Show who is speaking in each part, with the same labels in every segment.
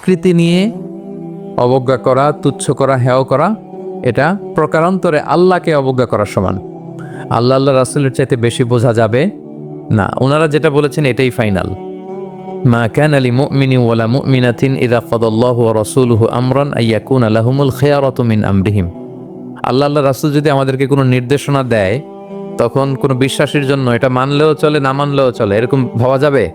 Speaker 1: সংস্কৃতি নিয়ে অবজ্ঞা করা, তুচ্ছ করা, হেয় করা, এটা প্রকারান্তরে আল্লাহকে অবজ্ঞা করার সমান। আল্লাহ রাসূলের চাইতে বেশি বোঝা যাবে না। ওনারা যেটা বলেছেন এটাই ফাইনাল। মা কানা লিমুমিনিন ওয়ালা মুমিনাতিন ইযা কাদাল্লাহু ওয়া রাসূলুহু আমরান আইয়াকুনা লাহুমুল খিয়ারাতু মিন আমরিহিম। আল্লাহ রাসূল যদি আমাদেরকে কোনো নির্দেশনা দেয়, তখন কোনো বিশ্বাসীর জন্য এটা মানলেও চলে, না মানলেও চলে, এরকম ভাবা যাবে?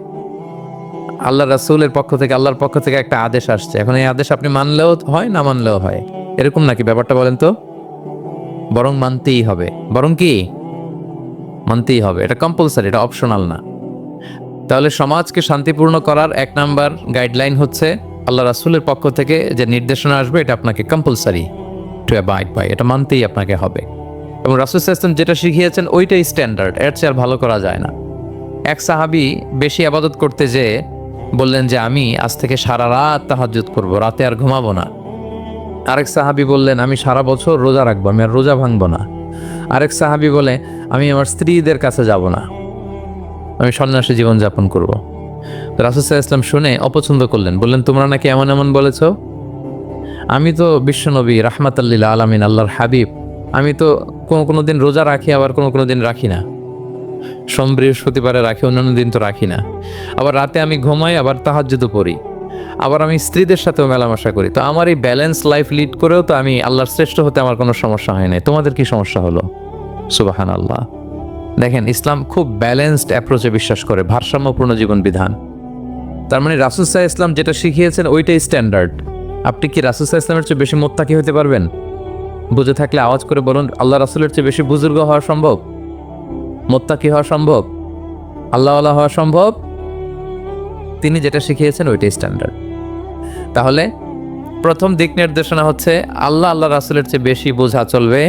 Speaker 1: আল্লাহ রাসূলের পক্ষ থেকে, আল্লাহর পক্ষ থেকে একটা আদেশ আসছে, এখন এই আদেশ আপনি মানলেও হয়, না মানলেও হয়, এরকম নাকি ব্যাপারটা? বলেন তো। বরং মানতেই হবে, বরং কি মানতেই হবে, এটা কম্পালসারি, এটা অপশনাল না। তাহলে সমাজকে শান্তিপূর্ণ করার 1 নাম্বার গাইডলাইন হচ্ছে আল্লাহ রাসূলের পক্ষ থেকে যে নির্দেশনা আসবে এটা আপনাকে কম্পালসারি টু অ্যাবাইড বাই, এটা মানতেই আপনাকে হবে। এবং রাসূল সাল্লাল্লাহু আলাইহি ওয়াসাল্লাম যেটা শিখিয়েছেন ওইটাই স্ট্যান্ডার্ড, এর চেয়ে আর ভালো করা যায় না। এক সাহাবী বেশি ইবাদত করতে যেয়ে বললেন যে আমি আজ থেকে সারা রাত তাহাজ্জুদ করব, রাতে আর ঘুমাবো না। আরেক সাহাবী বললেন আমি সারা বছর রোজা রাখবো, আমি আর রোজা ভাঙবো না। আরেক সাহাবী বলে আমি আমার স্ত্রীদের কাছে যাব না, আমি সন্ন্যাসী জীবনযাপন করব। রাসূল সাল্লাল্লাহু আলাইহি ওয়াসাল্লাম শুনে অপছন্দ করলেন, বললেন তোমরা নাকি এমন এমন বলেছো, আমি তো বিশ্বনবী রাহমাতাল লিল আলামিন, আল্লাহর হাবিব, আমি তো কোনো দিন রোজা রাখি, আবার কোনো দিন রাখি না। সোম বৃহস্পতিবারে রাখি, অন্যান্য দিন তো রাখি না। আবার রাতে আমি ঘুমাই, আবার তাহাজ্জুদও পড়ি, আবার আমি স্ত্রীদের সাথেও মেলামেশা করি। তো আমার এই ব্যালেন্স লাইফ লিড করেও তো আমি আল্লাহর শ্রেষ্ঠ হতে আমার কোনো সমস্যা হয় না, তোমাদের কি সমস্যা হলো? সুবহানাল্লাহ। দেখেন, ইসলাম খুব ব্যালেন্সড অ্যাপ্রোচে বিশ্বাস করে, ভারসাম্যপূর্ণ জীবন বিধান। তার মানে রাসূল সাল্লাল্লাহু আলাইহি ওয়াসাল্লাম যেটা শিখিয়েছেন ওইটাই স্ট্যান্ডার্ড। আপনি কি রাসূল সাল্লাল্লাহু আলাইহি ওয়াসাল্লামের চেয়ে বেশি মুত্তাকি হতে পারবেন? বুঝে থাকলে আওয়াজ করে বলুন, আল্লাহ রাসূলের চেয়ে বেশি বুজুর্গ হওয়া সম্ভব? মুত্তাকি হওয়া সম্ভব? আল্লাহওয়ালা হওয়া সম্ভব? তিনি যেটা শিখিয়েছেন ওইটাই স্ট্যান্ডার্ড। তাহলে প্রথম দিক নির্দেশনা হচ্ছে আল্লাহ রাসূলের চেয়ে বেশি বোঝা চলবে।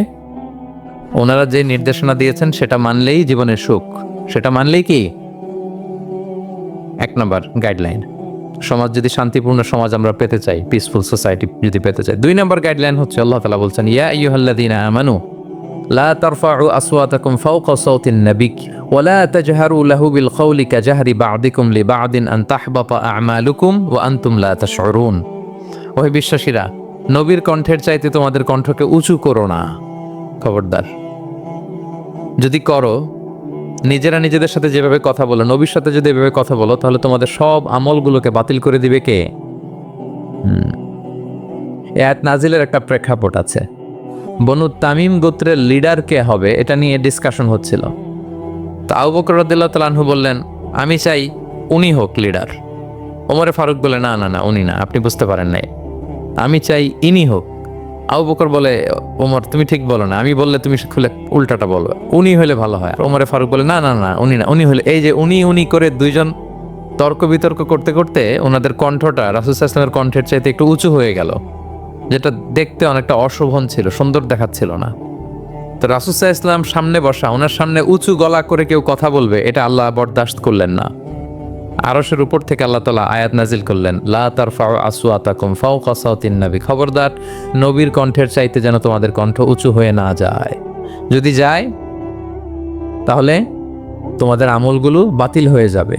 Speaker 1: ওনারা যে নির্দেশনা দিয়েছেন সেটা মানলেই জীবনের সুখ, সেটা মানলেই কি 1 নাম্বার গাইডলাইন। সমাজ যদি শান্তিপূর্ণ সমাজ আমরা পেতে চাই, পিসফুল সোসাইটি যদি পেতে চাই, 2 নাম্বার গাইডলাইন হচ্ছে আল্লাহ তাআলা বলছেন ইয়া আইয়ুহাল্লাযীনা আমানু লা তারফাউ আসওয়াতাকুম ফাওকা সাওতিন নাবী ওয়া লা তাজহারু লাহু বিল কওলি কাজাহরি বা'দিকুম লিবা'দিন আন তাহবাতা আমালুকুম ওয়া আনতুম লা তাশউরুন। ওহে বিশ্বাসীরা, নবীর কণ্ঠের চাইতে তোমাদের কণ্ঠকে উঁচু করো না, খবরদার। যদি করো, নিজেরা নিজেদের সাথে যেভাবে কথা বলো, নবীর সাথে যদি এভাবে কথা বলো, তাহলে তোমাদের সব আমলগুলোকে বাতিল করে দিবে কে? এই আয়াত নাজিলের একটা প্রেক্ষাপট আছে। বনু তামিম গোত্রের লিডার কে হবে এটা নিয়ে ডিসকাশন হচ্ছিল। তো আবু বকর রাদিয়াল্লাহু তাআলা আনহু বললেন আমি চাই উনি হোক লিডার। ওমরে ফারুক বলে না না না, উনি না, আপনি বুঝতে পারেন নাই, আমি চাই ইনি হোক। আবু বকর বলে ওমর তুমি ঠিক বলো না, আমি বললে তুমি খুলে উল্টাটা বলো, উনি হলে ভালো হয়। ওমরে ফারুক বলে না না না, উনি না, উনি হলে। এই যে উনি করে দুইজন তর্ক বিতর্ক করতে করতে ওনাদের কণ্ঠটা রাসূল সাল্লাল্লাহু আলাইহি ওয়াসাল্লামের কণ্ঠের চাইতে একটু উঁচু হয়ে গেল, যেটা দেখতে অনেকটা অশোভন ছিল, সুন্দর দেখাচ্ছিল না। তো রাসূল সাল্লাল্লাহু আলাইহি ওয়াসাল্লাম সামনে বসা, ওনার সামনে উঁচু গলা করে কেউ কথা বলবে, এটা আল্লাহ বরদাশত করলেন না। আরশের উপর থেকে আল্লাহ তাআলা আয়াত নাজিল করলেন লা তারফাউ আসওয়াতাকুম ফাওকা সাওতিন নবী, খবরদার নবীর কণ্ঠের চাইতে যেন তোমাদের কণ্ঠ উঁচু হয়ে না যায়। যদি যায় তাহলে তোমাদের আমলগুলো বাতিল হয়ে যাবে।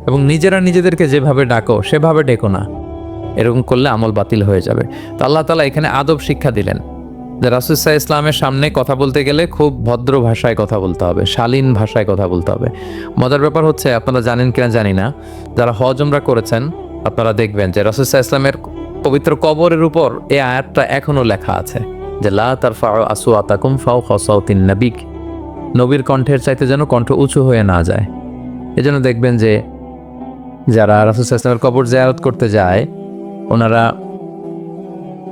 Speaker 1: এবং নিজেরা নিজেদেরকে যেভাবে ডাকো সেভাবে ডেকো না, এরকম করলে আমল বাতিল হয়ে যাবে। তো আল্লাহ তাআলা এখানে আদব শিক্ষা দিলেন যে রাসূল সাল্লাল্লাহু আলাইহি ওয়াসাল্লামের সামনে কথা বলতে গেলে খুব ভদ্র ভাষায় কথা বলতে হবে, শালীন ভাষায় কথা বলতে হবে। মজার ব্যাপার হচ্ছে, আপনারা জানেন কিনা জানি না, যারা হজ উমরা করেছেন আপনারা দেখবেন যে রাসূল সাল্লাল্লাহু আলাইহি ওয়াসাল্লামের পবিত্র কবরের উপর এই আয়াতটা এখনো লেখা আছে যে লা তারফাউ আসওয়াতাকুম ফাওকা সাওতিন নবী, নবীর কণ্ঠের চাইতে যেন কণ্ঠ উঁচু হয়ে না যায়। এজন্য দেখবেন যে যারা রাসূল সাল্লাল্লাহু আলাইহি ওয়াসাল্লামের কবর জিয়ারত করতে যায়, ওনারা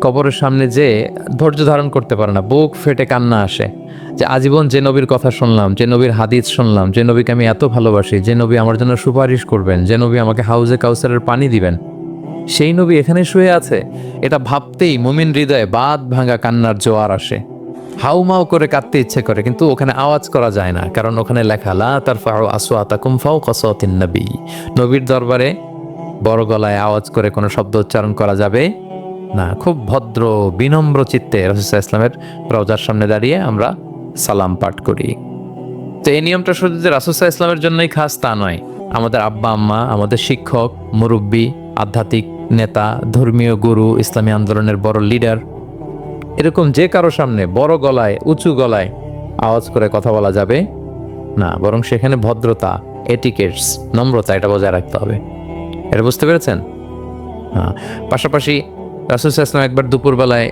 Speaker 1: কবরের সামনে যে ধৈর্য ধারণ করতে পারে না, বুক ফেটে কান্না আসে যে আজীবন যে নবীর কথা শুনলাম, যে নবীর হাদিস শুনলাম, যে নবীকে আমি এত ভালোবাসি, যে নবী আমার জন্য সুপারিশ করবেন, যে নবী আমাকে হাউজে কাউসারের পানি দিবেন, সেই নবী এখানে শুয়ে আছে। এটা ভাবতেই মুমিন হৃদয়ে বাঁধ ভাঙা কান্নার জোয়ার আসে, হাউমাউ করে কাঁদতে ইচ্ছে করে, কিন্তু ওখানে আওয়াজ করা যায় না, কারণ ওখানে লেখা লা তারফাউ আসওয়াতাকুম ফাওকা সাওতিন নবী, নবীর দরবারে বড় গলায় আওয়াজ করে কোনো শব্দ উচ্চারণ করা যাবে না। খুব ভদ্র বিনম্র চিত্তে রাসূল সাল্লাল্লাহু আলাইহি ওয়াসাল্লামের রওজার সামনে দাঁড়িয়ে আমরা সালাম পাঠ করি। তো এই নিয়মটা শুধু যে রাসূল সাল্লাল্লাহু আলাইহি ওয়াসাল্লামের জন্যই খাস তা নয়, আমাদের আব্বা আম্মা, আমাদের শিক্ষক, মুরব্বী, আধ্যাত্মিক নেতা, ধর্মীয় গুরু, ইসলামী আন্দোলনের বড় লিডার, এরকম যে কারো সামনে বড় গলায় উঁচু গলায় আওয়াজ করে কথা বলা যাবে না, বরং সেখানে ভদ্রতা, এটিকেটস, নম্রতা এটা বজায় রাখতে হবে। এটা বুঝতে পেরেছেন? হ্যাঁ। পাশাপাশি রাসূল সাল্লাল্লাহু আলাইহি ওয়াসাল্লাম একবার দুপুরবেলায়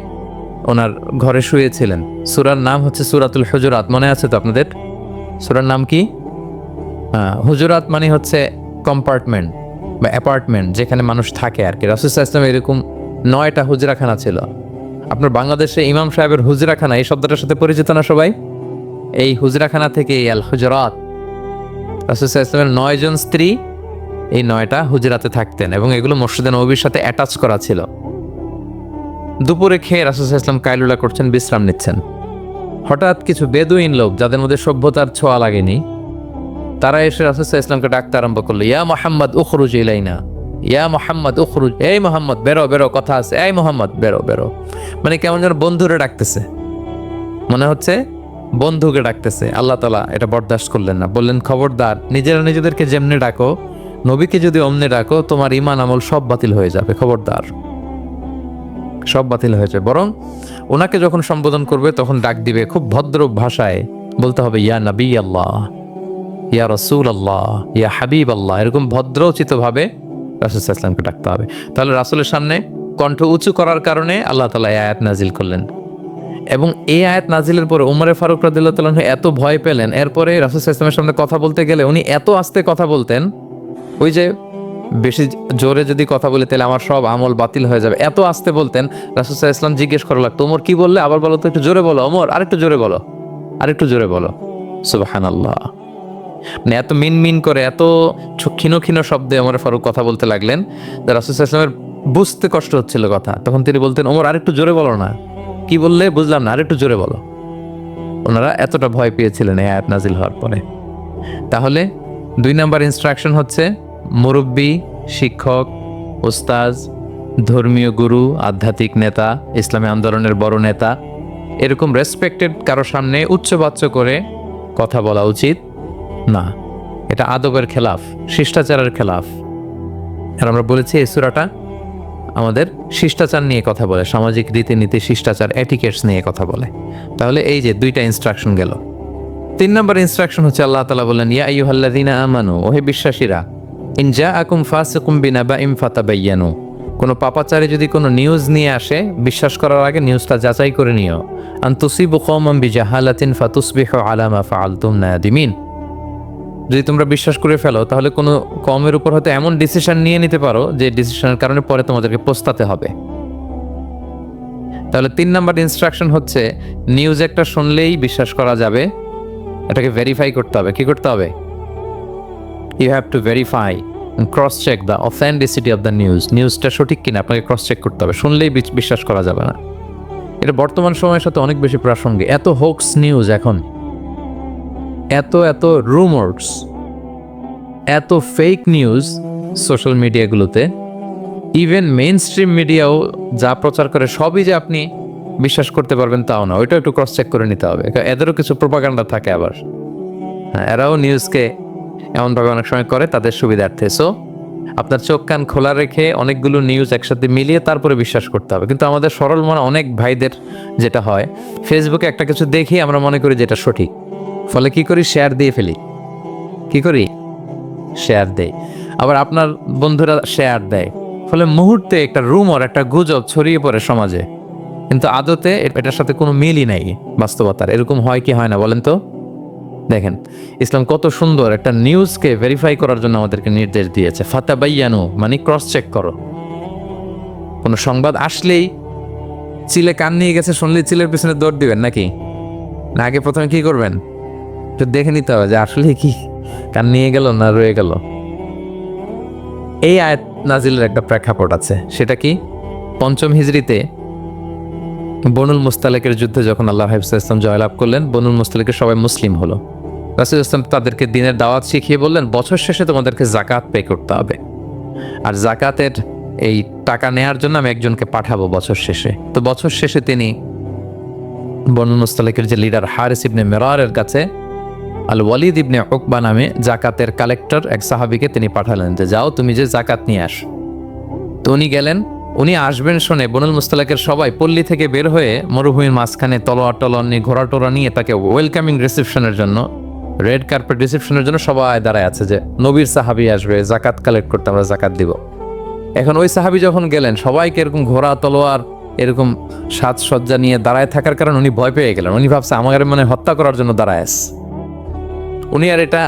Speaker 1: ওনার ঘরে শুয়েছিলেন। সূরার নাম হচ্ছে সূরাতুল হুজুরাত, মনে আছে তো আপনাদের? সূরার নাম কি? হুজুরাত মানে হচ্ছে কম্পার্টমেন্ট বা অ্যাপার্টমেন্ট, যেখানে মানুষ থাকে আর কি। রাসূল সাল্লাল্লাহু আলাইহি ওয়াসাল্লাম এরকম 9টা হুজরাখানা ছিল। আপনার বাংলাদেশে ইমাম সাহেবের হুজরাখানা এই শব্দটার সাথে পরিচিত না সবাই? এই হুজরাখানা থেকে আল হুজরাত। রাসূল সাল্লাল্লাহু আলাইহি ওয়াসাল্লামের 9 জন স্ত্রী এই 9টা হুজরাতে থাকতেন এবং এগুলো মসজিদে নববীর সাথে অ্যাটাচ করা ছিল। দুপুরে খেয়ে রাসূল সাল্লাল্লাহু আলাইহি ওয়াসাল্লাম কাইলুলা করছেন, বিশ্রাম নিচ্ছেন। হঠাৎ কিছু বেদুইন লোক, যাদের মধ্যে সভ্যতার ছোঁয়া লাগেনি, তারা এসে রাসূল সাল্লাল্লাহু আলাইহি ওয়াসাল্লামকে ডাকতে আরম্ভ করলো, ইয়া মুহাম্মদ উখরুজ ইলাইনা, ইয়া মুহাম্মদ উখরুজ, এই মুহাম্মদ বেরো বেরো, কথা আছে, এই মুহাম্মদ বেরো বেরো। মানে কেমন যেন বন্ধুরে ডাকতেছে, মনে হচ্ছে বন্ধুকে ডাকতেছে। আল্লাহ তাআলা এটা বরদাস্ত করলেন না, বললেন খবরদার, নিজেরা নিজেদেরকে যেমনি ডাকো, নবীকে যদি অমনি ডাকো, তোমার ঈমান আমল সব বাতিল হয়ে যাবে, খবরদার, সব বাতিল হয়ে যাবে। বরং ওনাকে যখন সম্বোধন করবে তখন ডাক দিবে খুব ভদ্র ভাষায়, বলতে হবে ইয়া নবী আল্লাহ, ইয়া রাসূল আল্লাহ, ইয়া হাবিব আল্লাহ, এরকম ভদ্রোচিত ভাবে রাসূল সাল্লাল্লাহু আলাইহি ওয়াসাল্লামকে ডাকতে হবে। তাহলে রাসূলের সামনে কণ্ঠ উঁচু করার কারণে আল্লাহ তাআলা এই আয়াত নাজিল করলেন। এবং এই আয়াত নাজিলের পরে উমরে ফারুক রাদিয়াল্লাহু তাআলা আনহু এত ভয় পেলেন, এরপরে রাসূল সাল্লাল্লাহু আলাইহি ওয়াসাল্লামের সামনে কথা বলতে গেলে উনি এত আস্তে কথা বলতেন, ওই যে বেশি জোরে যদি কথা বলি তাহলে আমার সব আমল বাতিল হয়ে যাবে, এত আস্তে বলতেন। রাসূল সাল্লাল্লাহু আলাইহি ওয়াসাল্লাম জিজ্ঞেস করা লাগতো, ওমর কি বললে, আবার বলো তো, একটু জোরে বলো ওমর, আরেকটু জোরে বলো, আরেকটু জোরে বলো। সুবহানাল্লাহ। মানে এত মিন মিন করে, এত ক্ষীণ ক্ষীণ শব্দে ওমর ফারুক কথা বলতে লাগলেন যে রাসূল সাল্লাল্লাহু আলাইহি ওয়াসাল্লামের বুঝতে কষ্ট হচ্ছিল কথা। তখন তিনি বলতেন, ওমর আরেকটু জোরে বলো না, কি বললে বুঝলাম না, আরেকটু জোরে বলো। ওনারা এতটা ভয় পেয়েছিলেন এই আয়াত নাজিল হওয়ার পরে। তাহলে 2 নাম্বার ইনস্ট্রাকশন হচ্ছে, মুরব্বী, শিক্ষক, উস্তাজ, ধর্মীয় গুরু, আধ্যাত্মিক নেতা, ইসলামী আন্দোলনের বড় নেতা, এরকম রেসপেক্টেড কারো সামনে উচ্চবাচ্য করে কথা বলা উচিত না। এটা আদবের খেলাফ, শিষ্টাচারের খেলাফ। আর আমরা বলেছি এই সূরাটা আমাদের শিষ্টাচার নিয়ে কথা বলে, সামাজিক রীতিনীতি, শিষ্টাচার, এটিকেটস নিয়ে কথা বলে। তাহলে এই যে 2টা ইনস্ট্রাকশন গেল। 3 নম্বর ইনস্ট্রাকশন হচ্ছে আল্লাহ তাআলা বললেন, ইয়া আইয়ুহাল্লাযীনা আমানু, ওহে বিশ্বাসীরা, ইন জাআকুম ফাসিকুম বিনাবাইন ফাতাবায়ানু, কোনো পাপাচারী যদি কোনো নিউজ নিয়ে আসে, বিশ্বাস করার আগে নিউজটা যাচাই করে নিও। আন তুসিবু কওমান বিজাহালাতিন ফাতুসবিহু আলা মা ফাআলতুম নাদিমিন, যদি তোমরা বিশ্বাস করে ফেলো তাহলে কোনো কওমের উপর হয়তো এমন ডিসিশন নিয়ে নিতে পারো যে ডিসিশনের কারণে পরে তোমাদেরকে পস্তাতে হবে। তাহলে 3 নাম্বার ইনস্ট্রাকশন হচ্ছে, নিউজ একটা শুনলেই বিশ্বাস করা যাবে, এটাকে ভেরিফাই করতে হবে। কি করতে হবে? You have to verify, cross check the authenticity of the news. নিউজটা সঠিক কিনা আপনাকে ক্রস চেক করতে হবে, শুনলেই বিশ্বাস করা যাবে না। এটা বর্তমান সময়ের সাথে অনেক বেশি প্রাসঙ্গিক। এত হোক্স নিউজ এখন, এত এত রুমার্স, এত ফেক নিউজ সোশ্যাল মিডিয়াগুলোতে, ইভেন মেইন স্ট্রিম মিডিয়াও যা প্রচার করে সবই যে আপনি বিশ্বাস করতে পারবেন তাও না, ওইটা একটু ক্রস চেক করে নিতে হবে। এদেরও কিছু প্রোপাগান্ডা থাকে আবার, এরাও নিউজকে এমনভাবে অনেক সময় করে তাদের সুবিধার্থে। সো আপনার চোখ কান খোলা রেখে অনেকগুলো নিউজ একসাথে মিলিয়ে তারপরে বিশ্বাস করতে হবে। কিন্তু আমাদের সরল মনে অনেক ভাইদের যেটা হয়, ফেসবুকে একটা কিছু দেখি আমরা মনে করি যেটা সঠিক, ফলে কি করি, শেয়ার দিয়ে ফেলি। কি করি? শেয়ার দেয়। আবার আপনার বন্ধুরা শেয়ার দেয়, ফলে মুহূর্তে একটা রুমর, একটা গুজব ছড়িয়ে পড়ে সমাজে, কিন্তু আদতে এটার সাথে কোনো মিলই নাই বাস্তবতার। এরকম হয় কি হয় না বলেন তো? দেখেন ইসলাম কত সুন্দর একটা নিউজকে ভেরিফাই করার জন্য আমাদেরকে নির্দেশ দিয়েছে। ফাতাবায়ানু মানে ক্রস চেক করো। কোনো সংবাদ আসলেই চিলে কান নিয়ে গেছে শুনলেই চিলের পিছনে দৌড় দিবেন নাকি? না, আগে প্রথমে কি করবেন? একটু দেখে নিতে হবে যে আসলে কি কান নিয়ে গেল না রয়ে গেল। এই আয়াত নাজিলের একটা প্রেক্ষাপট আছে, সেটা কি? 5ম হিজরিতে বনুল মুস্তালিকের যুদ্ধে যখন আল্লাহ ইসলাম জয়লাভ করলেন, বনুল মুস্তালিকের সবাই মুসলিম হলো। রাসূল ইসলাম তাদেরকে দিনের দাওয়াত শিখিয়ে বললেন, বছর শেষে তোমাদেরকে জাকাত পে করতে হবে, আর জাকাতের এই টাকা নেয়ার জন্য আমি একজনকে পাঠাবো বছর শেষে। তো বছর শেষে তিনি বনুল মুস্তালিকের যে লিডার হারিস ইবনে মিরারের কাছে আল ওয়ালিদ ইবনে উকবা নামে জাকাতের কালেক্টর এক সাহাবীকে তিনি পাঠালেন যে যাও তুমি যে জাকাত নিয়ে আস। তো উনি গেলেন, উনি আসবেন শুনে বনুল মুস্তালাকের সবাই পল্লী থেকে বের হয়ে মরুভূমির মাঝখানে তলোয়ার নিয়ে ঘোড়া টোরা নিয়ে তাকে ওয়েলকামিং রিসেপশনের জন্য, রেড কার্পেট রিসেপশনের জন্য সবাই দাঁড়ায় আছে যে নবীর সাহাবী আসবে, জাকাত কালেক্ট করতে, আমরা জাকাত দিব। এখন ওই সাহাবী যখন গেলেন, সবাইকে এরকম ঘোড়া তলোয়ার এরকম সাজসজ্জা নিয়ে দাঁড়ায় থাকার কারণে উনি ভয় পেয়ে গেলেন। উনি ভাবছে আমাদের মানে হত্যা করার জন্য দাঁড়ায় আছে। উনি আর এটা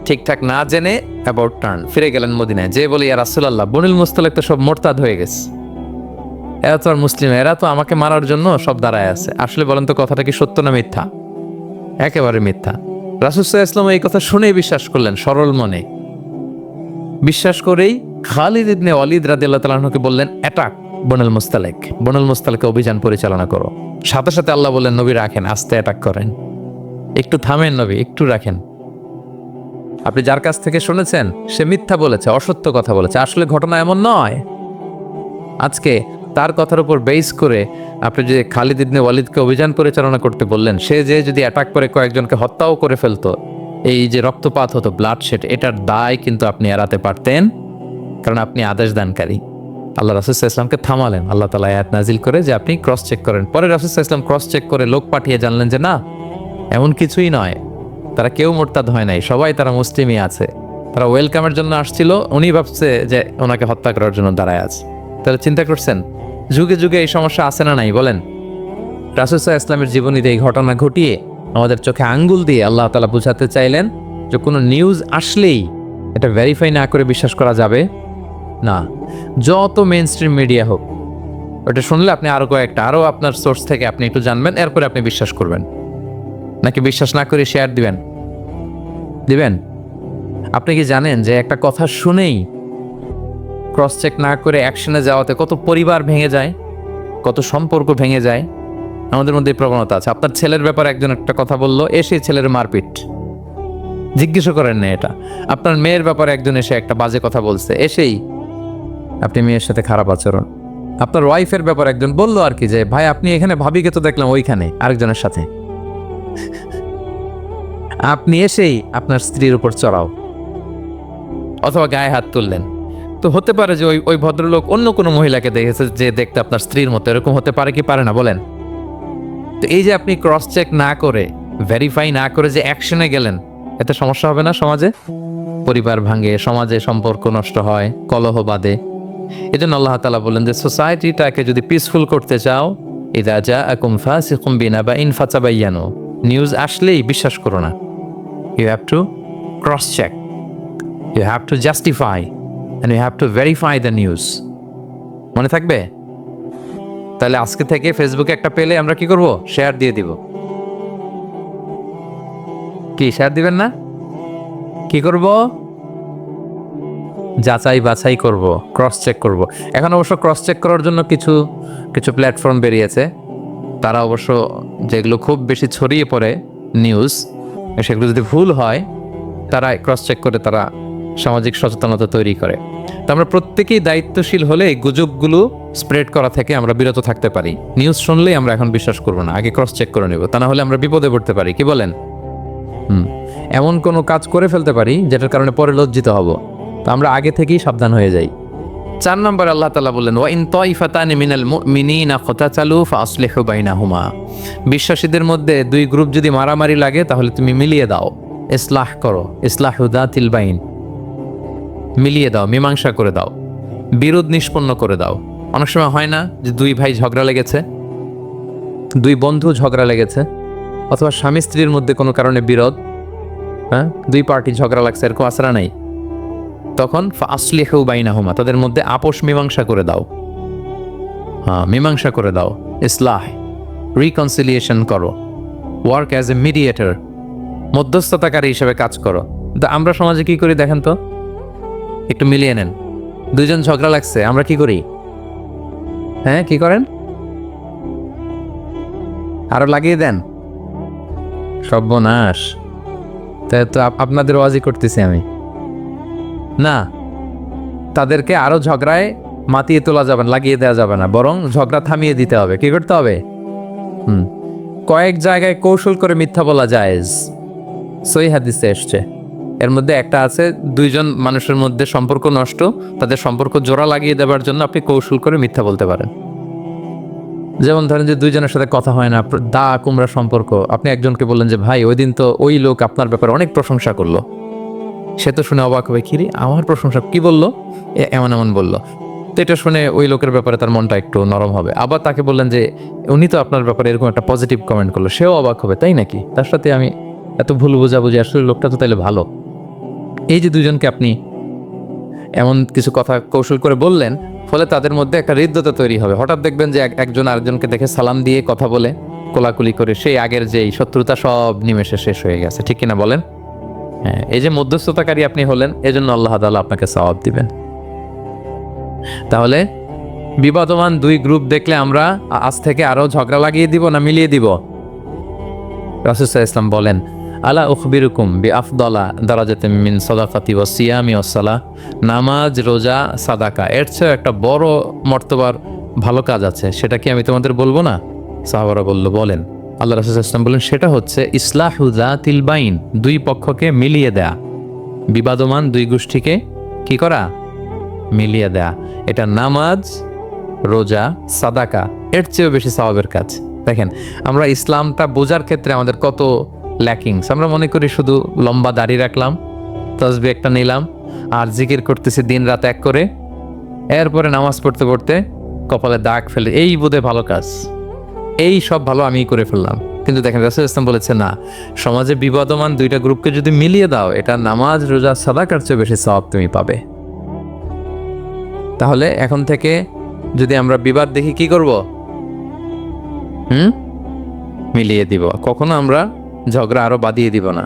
Speaker 1: ঠিকঠাক না জেনে অ্যাবাউট টার্ন ফিরে গেলেন মদিনায়, যে বলি ইয়া রাসূলুল্লাহ, বনুল মুস্তালাক তো সব মোরতাদ হয়ে গেছে, এরা তো আর মুসলিম, এরা তো আমাকে মারার জন্য সব দাঁড়ায় আছে। আসলে বলেন তো কথাটা কি সত্য না মিথ্যা? একেবারে মিথ্যা। রাসূল সাল্লাল্লাহু আলাইহি ওয়াসাল্লাম এই কথা শুনেই বিশ্বাস করলেন সরল মনে। বিশ্বাস করেই খালিদ ইবনে ওয়ালিদ রাদিয়াল্লাহু তাআলা আনহুকে বললেন, অ্যাটাক বনুল মুস্তালাক, বনুল মুস্তালাকে অভিযান পরিচালনা করো। সাথে সাথে আল্লাহ বললেন, নবী রাখেন, আস্তে অ্যাটাক করেন, একটু থামেন নবী, একটু রাখেন। আপনি যার কাছ থেকে শুনেছেন সে মিথ্যা বলেছে, অসত্য কথা বলেছে, আসলে ঘটনা এমন নয়। আজকে তার কথার উপর বেস করে আপনি যে খালিদ ইবনে ওয়ালিদকে অভিযান পরিচালনা করতে বললেন, সে যে যদি অ্যাটাক করে কয়েকজনকে হত্যাও করে ফেলতো, এই যে রক্তপাত হতো, ব্লাডশেড, এটার দায় কিন্তু আপনি এড়াতে পারতেন, কারণ আপনি আদেশ দানকারী। আল্লাহ রাসূল সাল্লাল্লাহু আলাইহি ওয়াসাল্লামকে থামালেন, আল্লাহ তাআলা আয়াত নাজিল করে যে আপনি ক্রস চেক করেন। পরে রাসূল সাল্লাল্লাহু আলাইহি ওয়াসাল্লাম ক্রস চেক করে লোক পাঠিয়ে জানলেন যে না, এমন কিছুই নয়, তারা কেউ মোরতাদ হয় নাই, সবাই তারা মুসলিমই আছে, তারা ওয়েলকামের জন্য আসছিল, উনি ভাবছে যে ওনাকে হত্যা করার জন্য দাঁড়ায় আছে। তাহলে চিন্তা করছেন যুগে যুগে এই সমস্যা আছে না নাই বলেন? রাসূল সাল্লাল্লাহু আলাইহি ওয়াসাল্লামের জীবনীতে এই ঘটনা ঘটিয়ে আমাদের চোখে আঙ্গুল দিয়ে আল্লাহ তাআলা বুঝাতে চাইলেন যে কোনো নিউজ আসলেই এটা ভেরিফাই না করে বিশ্বাস করা যাবে না। যত মেইন স্ট্রিম মিডিয়া হোক, ওটা শুনলে আপনি আরও আপনার সোর্স থেকে আপনি একটু জানবেন, এরপরে আপনি বিশ্বাস করবেন, নাকি বিশ্বাস না করে শেয়ার দিবেন? আপনি কি জানেন যে একটা কথা শুনেই ক্রস চেক না করে অ্যাকশনে যাওয়াতে কত পরিবার ভেঙে যায়, কত সম্পর্ক ভেঙে যায়? আমাদের মধ্যে এই প্রবণতা আছে। আপনার ছেলের ব্যাপারে একজন একটা কথা বললো, এসে ছেলের মারপিট, জিজ্ঞেস করেন না এটা। আপনার মেয়ের ব্যাপারে একজন এসে একটা বাজে কথা বলছে, এসেই আপনি মেয়ের সাথে খারাপ আচরণ। আপনার ওয়াইফের ব্যাপারে একজন বললো আর কি যে ভাই আপনি এখানে, ভাবিকে তো দেখলাম ওইখানে আরেকজনের সাথে, আপনি এসেই আপনার স্ত্রীর উপর চড়াও অথবা গায়ে হাত তুললেন। তো হতে পারে যে ওই ভদ্রলোক অন্য কোনো মহিলাকে দেখেছে যে দেখতে আপনার স্ত্রীর মতো, এরকম হতে পারে কি পারে না বলেন? তো এই যে আপনি ক্রস চেক না করে, ভেরিফাই না করে যে অ্যাকশনে গেলেন, এতে সমস্যা হবে না সমাজে? পরিবার ভাঙে, সমাজে সম্পর্ক নষ্ট হয়, কলহ বাঁধে। এই জন্য আল্লাহ তাআলা বলেন যে সোসাইটিটাকে যদি পিসফুল করতে চাও, ইযা জাআকুম ফাসিকুম বিনাবাইন ফাতাবায়ানু, নিউজ আসলেই বিশ্বাস করো না। You have to cross check, you have to justify and you have to verify the news. মনে থাকবে? তাহলে আজকে থেকে ফেসবুকে একটা পেলে আমরা কি করব? শেয়ার দিয়ে দিব। কি শেয়ার দিবেন না? কি করব? যাচাই বাছাই করব, ক্রস চেক করব। এখন অবশ্য ক্রস চেক করার জন্য কিছু প্ল্যাটফর্ম বেরিয়েছে, তারা অবশ্য যেগুলো খুব বেশি ছড়িয়ে পড়ে নিউজ, সেগুলো যদি ভুল হয় তারা ক্রস চেক করে তারা সামাজিক সচেতনতা তৈরি করে। তো আমরা প্রত্যেকেই দায়িত্বশীল হলে এই গুজবগুলো স্প্রেড করা থেকে আমরা বিরত থাকতে পারি। নিউজ শুনলেই আমরা এখন বিশ্বাস করব না, আগে ক্রস চেক করে নেব, তা না হলে আমরা বিপদে পড়তে পারি। কি বলেন? এমন কোনো কাজ করে ফেলতে পারি যেটার কারণে পরে লজ্জিত হব। তো আমরা আগে থেকেই সাবধান হয়ে যাই। 4 নম্বর আল্লাহ তাআলা বললেন, ওয়া ইন তাইফাতানি মিনাল মুমিনিনা ফাতাতালু ফাসলিহু বাইনাহুমা, বিশ্বাসীদের মধ্যে 2 গ্রুপ যদি মারামারি লাগে তাহলে তুমি মিলিয়ে দাও, ইসলাহ করো, ইসলাহু যাতিল বাইন, মিলিয়ে দাও, মীমাংসা করে দাও, বিরোধ নিষ্পন্ন করে দাও। অনেক সময় হয় না যে 2 ভাই ঝগড়া লেগেছে, 2 বন্ধু ঝগড়া লেগেছে, অথবা স্বামী স্ত্রীর মধ্যে কোনো কারণে বিরোধ, 2 পার্টি ঝগড়া লাগছে, এরকম আসরা নাই, তখন ফাসলিহু বাইনাহুমা, তাদের মধ্যে আপোষ মীমাংসা করে দাও। মীমাংসা করে দাও, ইসলাহ, রিকনসিলিয়েশন করো, ওয়ার্ক অ্যাজ এ মিডিয়েটর, মধ্যস্থতাকারী হিসেবে কাজ করো। আমরা সমাজে কি করি দেখেন তো, একটু মিলিয়ে নেন। 2 জন ঝগড়া লাগছে, আমরা কি করি? কি করেন? আরো লাগিয়ে দেন, সর্বনাশ। তাই তো আপনাদের ওয়াজি করতেছি আমি না, তাদেরকে আরো ঝগড়ায় মাতিয়ে তোলা যাবে না, লাগিয়ে দেওয়া যাবে না, বরং ঝগড়া থামিয়ে দিতে হবে। কি করতে হবে? কয়েক জায়গায় কৌশল করে মিথ্যা বলা জায়েজ, সহিহ হাদিসে এসছে। এর মধ্যে একটা আছে দুইজন মানুষের মধ্যে সম্পর্ক নষ্ট, তাদের সম্পর্ক জোড়া লাগিয়ে দেওয়ার জন্য আপনি কৌশল করে মিথ্যা বলতে পারেন। যেমন ধরেন যে দুইজনের সাথে কথা হয় না, দা কুমড়া সম্পর্ক, আপনি একজনকে বললেন যে ভাই ওই দিন তো ওই লোক আপনার ব্যাপারে অনেক প্রশংসা করলো, সে তো শুনে অবাক হবে, কিরে আমার প্রশংসা কি বললো, এমন এমন বললো। তো এটা শুনে ওই লোকের ব্যাপারে তার মনটা একটু নরম হবে। আবার তাকে বললেন যে উনি তো আপনার ব্যাপারে এরকম একটা পজিটিভ কমেন্ট করলো, সেও অবাক হবে, তাই নাকি, তার সাথে আমি এত ভুল বোঝাবুঝি, আসলে লোকটা তো তাইলে ভালো। এই যে দুজনকে আপনি এমন কিছু কথা কৌশল করে বললেন, ফলে তাদের মধ্যে একটা হৃদ্যতা তৈরি হবে। হঠাৎ দেখবেন যে একজন আরেকজনকে দেখে সালাম দিয়ে কথা বলে কোলাকুলি করে সেই আগের যেই শত্রুতা সব নিমেষে শেষ হয়ে গেছে, ঠিক কিনা বলেন? হ্যাঁ, এই যে মধ্যস্থতাকারী আপনি হলেন, এজন্য আল্লাহ তাআলা আপনাকে সওয়াব দিবেন। তাহলে বিবাদমান দুই গ্রুপ দেখলে আমরা আজ থেকে আরো ঝগড়া লাগিয়ে দিব না মিলিয়ে দিব? রাসূল সাল্লাল্লাহু আলাইহি ওয়াসাল্লাম বলেন, আলা উখবিরুকুম বিআফদালা দারাজাতিন মিন সাদাকাতি ওয়াস সিয়ামি ওয়াস সালাহ, নামাজ, রোজা, সাদাকা, এর চেয়ে একটা বড় মর্তবার ভালো কাজ আছে, সেটা কি আমি তোমাদের বলবো না? সাহাবারা বলল, বলেন। আল্লাহ রাসূল সাল্লাল্লাহু আলাইহি ওয়াসাল্লাম বলেন, সেটা হচ্ছে ইসলাহু যাতিল বাইন, দুই পক্ষকে মিলিয়ে দেয়া, বিবাদমান দুই গোষ্ঠীকে কি করা? মিলিয়ে দেয়া। এটা নামাজ, রোজা, সাদাকা এর চেয়েও বেশি সওয়াবের কাজ। দেখেন, আমরা ইসলামটা বোঝার ক্ষেত্রে আমাদের কত ল্যাকিংস। আমরা মনে করি শুধু লম্বা দাড়ি রাখলাম, তাসবিহ একটা নিলাম, আর জিকির করতেছি দিন রাত এক করে, এরপরে নামাজ পড়তে পড়তে কপালে দাগ ফেলে, এই বোধে ভালো কাজ, এই সব ভালো আমি করে ফেললাম। কিন্তু দেখেন রাসূল ইসলাম বলেছে না, সমাজে বিবাদমান দুইটা গ্রুপকে যদি মিলিয়ে দাও, এটা নামাজ, রোজা, সাদাকার চেয়ে বেশি সওয়াব তুমি পাবে। তাহলে এখন থেকে যদি আমরা বিবাদ দেখি কি করব? মিলিয়ে দিব। কখনো আমরা ঝগড়া আরো বাড়িয়ে দিব না।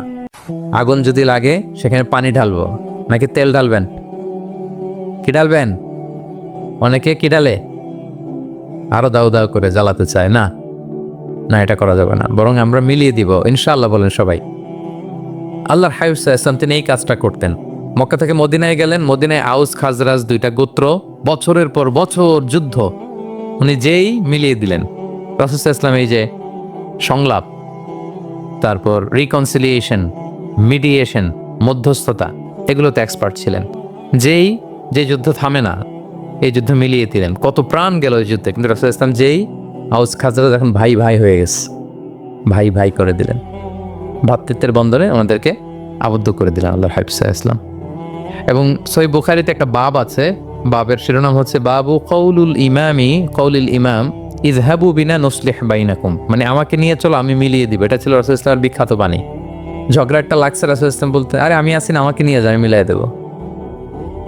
Speaker 1: আগুন যদি লাগে সেখানে পানি ঢালবো নাকি তেল ঢালবেন? কি ঢালবেন? অনেকে কি ঢালে? আরো দাউ দাউ করে জ্বালাতে চায় না, না এটা করা যাবে না, বরং আমরা মিলিয়ে দিব ইনশাআল্লাহ। বলেন সবাই। আল্লাহর হাবিব সাল্লাল্লাহু আলাইহি ওয়াসাল্লাম তিনি এই কাজটা করতেন। মক্কা থেকে মদিনায় গেলেন, মদিনায় আউস খাজরাজ দুইটা গোত্র, বছরের পর বছর যুদ্ধ, উনি যেই মিলিয়ে দিলেন। রাসূল সাল্লাল্লাহু আলাইহি ওয়াসাল্লাম এই যে সংলাপ, তারপর রিকনসিলিয়েশন, মিডিয়েশন, মধ্যস্থতা, এগুলোতে এক্সপার্ট ছিলেন। যেই যে যুদ্ধ থামে না, এই যুদ্ধ মিলিয়ে দিলেন। কত প্রাণ গেল এই যুদ্ধে, কিন্তু রাসূল সাল্লাল্লাহু আলাইহি ওয়াসাল্লাম যেই আউস খাজরাজ এখন ভাই ভাই হয়ে গেছে, ভাই ভাই করে দিলেন, ভ্রাতৃত্বের বন্ধনে আমাদেরকে আবদ্ধ করে দিলেন আল্লাহর হাবিব সাল্লাল্লাহু আলাইহি ওয়াসাল্লাম। এবং সহিহ বুখারীতে একটা বাব আছে, বাবের শিরোনাম হচ্ছে বাবু কওলুল ইমাম ইযহাবু বিনা নুসলিহ বাইনাকুম, মানে আমাকে নিয়ে চলো আমি মিলিয়ে দিব। এটা ছিল রাসূল সাল্লাল্লাহু আলাইহি ওয়াসাল্লামের বিখ্যাত বাণী। ঝগড়া একটা লাগছে, রাসূল সাল্লাল্লাহু আলাইহি ওয়াসাল্লাম বলতে, আরে আমি আছি না, আমাকে নিয়ে যাও, আমি মিলাই দেবো।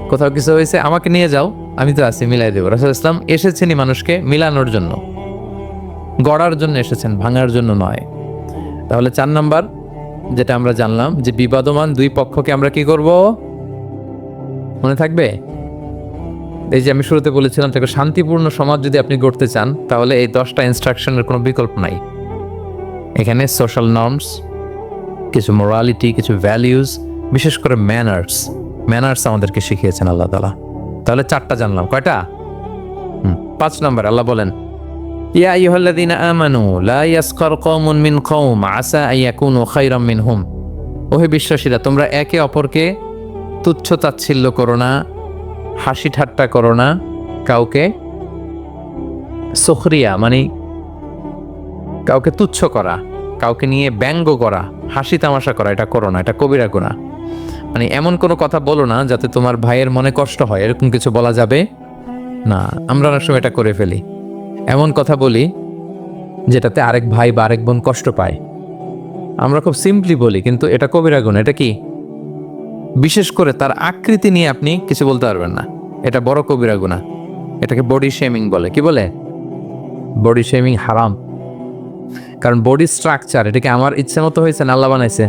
Speaker 1: কোথাও কিছু হয়েছে, আমাকে নিয়ে যাও, আমি তো আছি, মিলাই দেবো। রাসূল সাল্লাল্লাহু আলাইহি ওয়াসাল্লাম এসেছেনই মানুষকে মিলানোর জন্য, গড়ার জন্য এসেছেন, ভাঙার জন্য নয়। তাহলে 4 নাম্বার যেটা আমরা জানলাম, যে বিবাদমান দুই পক্ষকে আমরা কি করব? মনে থাকবে? এই যে আমি শুরুতে বলেছিলাম, একটা শান্তিপূর্ণ সমাজ যদি আপনি গড়তে চান, তাহলে এই 10টা ইনস্ট্রাকশনের কোনো বিকল্প নাই। এখানে সোশ্যাল নর্মস, কিছু মোরালিটি, কিছু ভ্যালিউজ, বিশেষ করে ম্যানার্স আমাদেরকে শিখিয়েছেন আল্লাহ তাআলা। তাহলে 4টা জানলাম, কয়টা? 5 নাম্বার আল্লাহ বলেন, ইয়া আইয়ুহাল্লাযীনা আমানু লা ইয়াসখার কওমুন মিন কওম আসা আইয়াকুনু খায়রাম মিনহুম। ওহে বিশ্বাসীরা, তোমরা একে অপরকে তুচ্ছ তাচ্ছিল্য করো না, হাসি ঠাট্টা করো না, কাউকে সুখরিয়া মানে কাউকে তুচ্ছ করা, কাউকে নিয়ে ব্যঙ্গ করা, হাসি তামাশা করা, এটা করো না, এটা কবিরা গুনাহ। মানে এমন কোনো কথা বলো না যাতে তোমার ভাইয়ের মনে কষ্ট হয়, এরকম কিছু বলা যাবে না। আমরা অনেক সময় এটা করে ফেলি, এমন কথা বলি যেটাতে আরেক ভাই বা আরেক বোন কষ্ট পায়। আমরা খুব সিম্পলি বলি, কিন্তু এটা কবিরা গুনাহ। এটা কি? বিশেষ করে তার আকৃতি নিয়ে আপনি কিছু বলতে পারবেন না, এটা বড় কবিরা গুনাহ। এটাকে বডি শেমিং বলে। কি বলে? বডি শেমিং হারাম। কারণ বডি স্ট্রাকচার, এটাকে আমার ইচ্ছে মতো হয়েছে না আল্লাহ বানাইছে?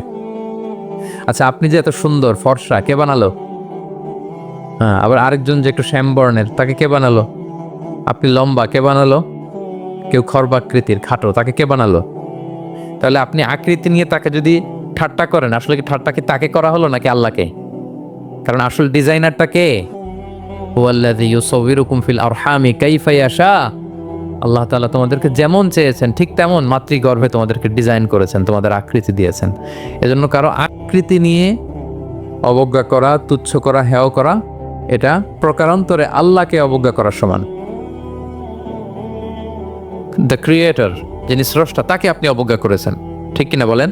Speaker 1: আচ্ছা, আপনি যে এত সুন্দর ফর্সা, কে বানালো? হ্যাঁ, আবার আরেকজন যে একটু শ্যামবর্ণের, তাকে কে বানালো? আপনি লম্বা, কে বানালো? কেউ খর্বাকৃতির, খাটো, তাকে কে বানালো? তাহলে আপনি আকৃতি নিয়ে তাকে যদি ঠাট্টা করেন, আসলে কি ঠাট্টা কি তাকে করা হলো নাকি আল্লাহকে? কারণ আসল ডিজাইনারটা কে? হুয়াল্লাযী ইউসাউবিরুকুম ফিল আরহামি কাইফা ইয়াশা। আল্লাহ তাআলা তোমাদেরকে যেমন চেয়েছেন ঠিক তেমন মাতৃগর্ভে তোমাদেরকে ডিজাইন করেছেন, তোমাদের আকৃতি দিয়েছেন। এজন্য কারো আকৃতি নিয়ে অবজ্ঞা করা, তুচ্ছ করা, হেয় করা, এটা প্রকারান্তরে আল্লাহকে অবজ্ঞা করার সমান। দ্য ক্রিয়েটর, যিনি স্রষ্টা, তাকে আপনি অবজ্ঞা করেছেন, ঠিক কিনা বলেন?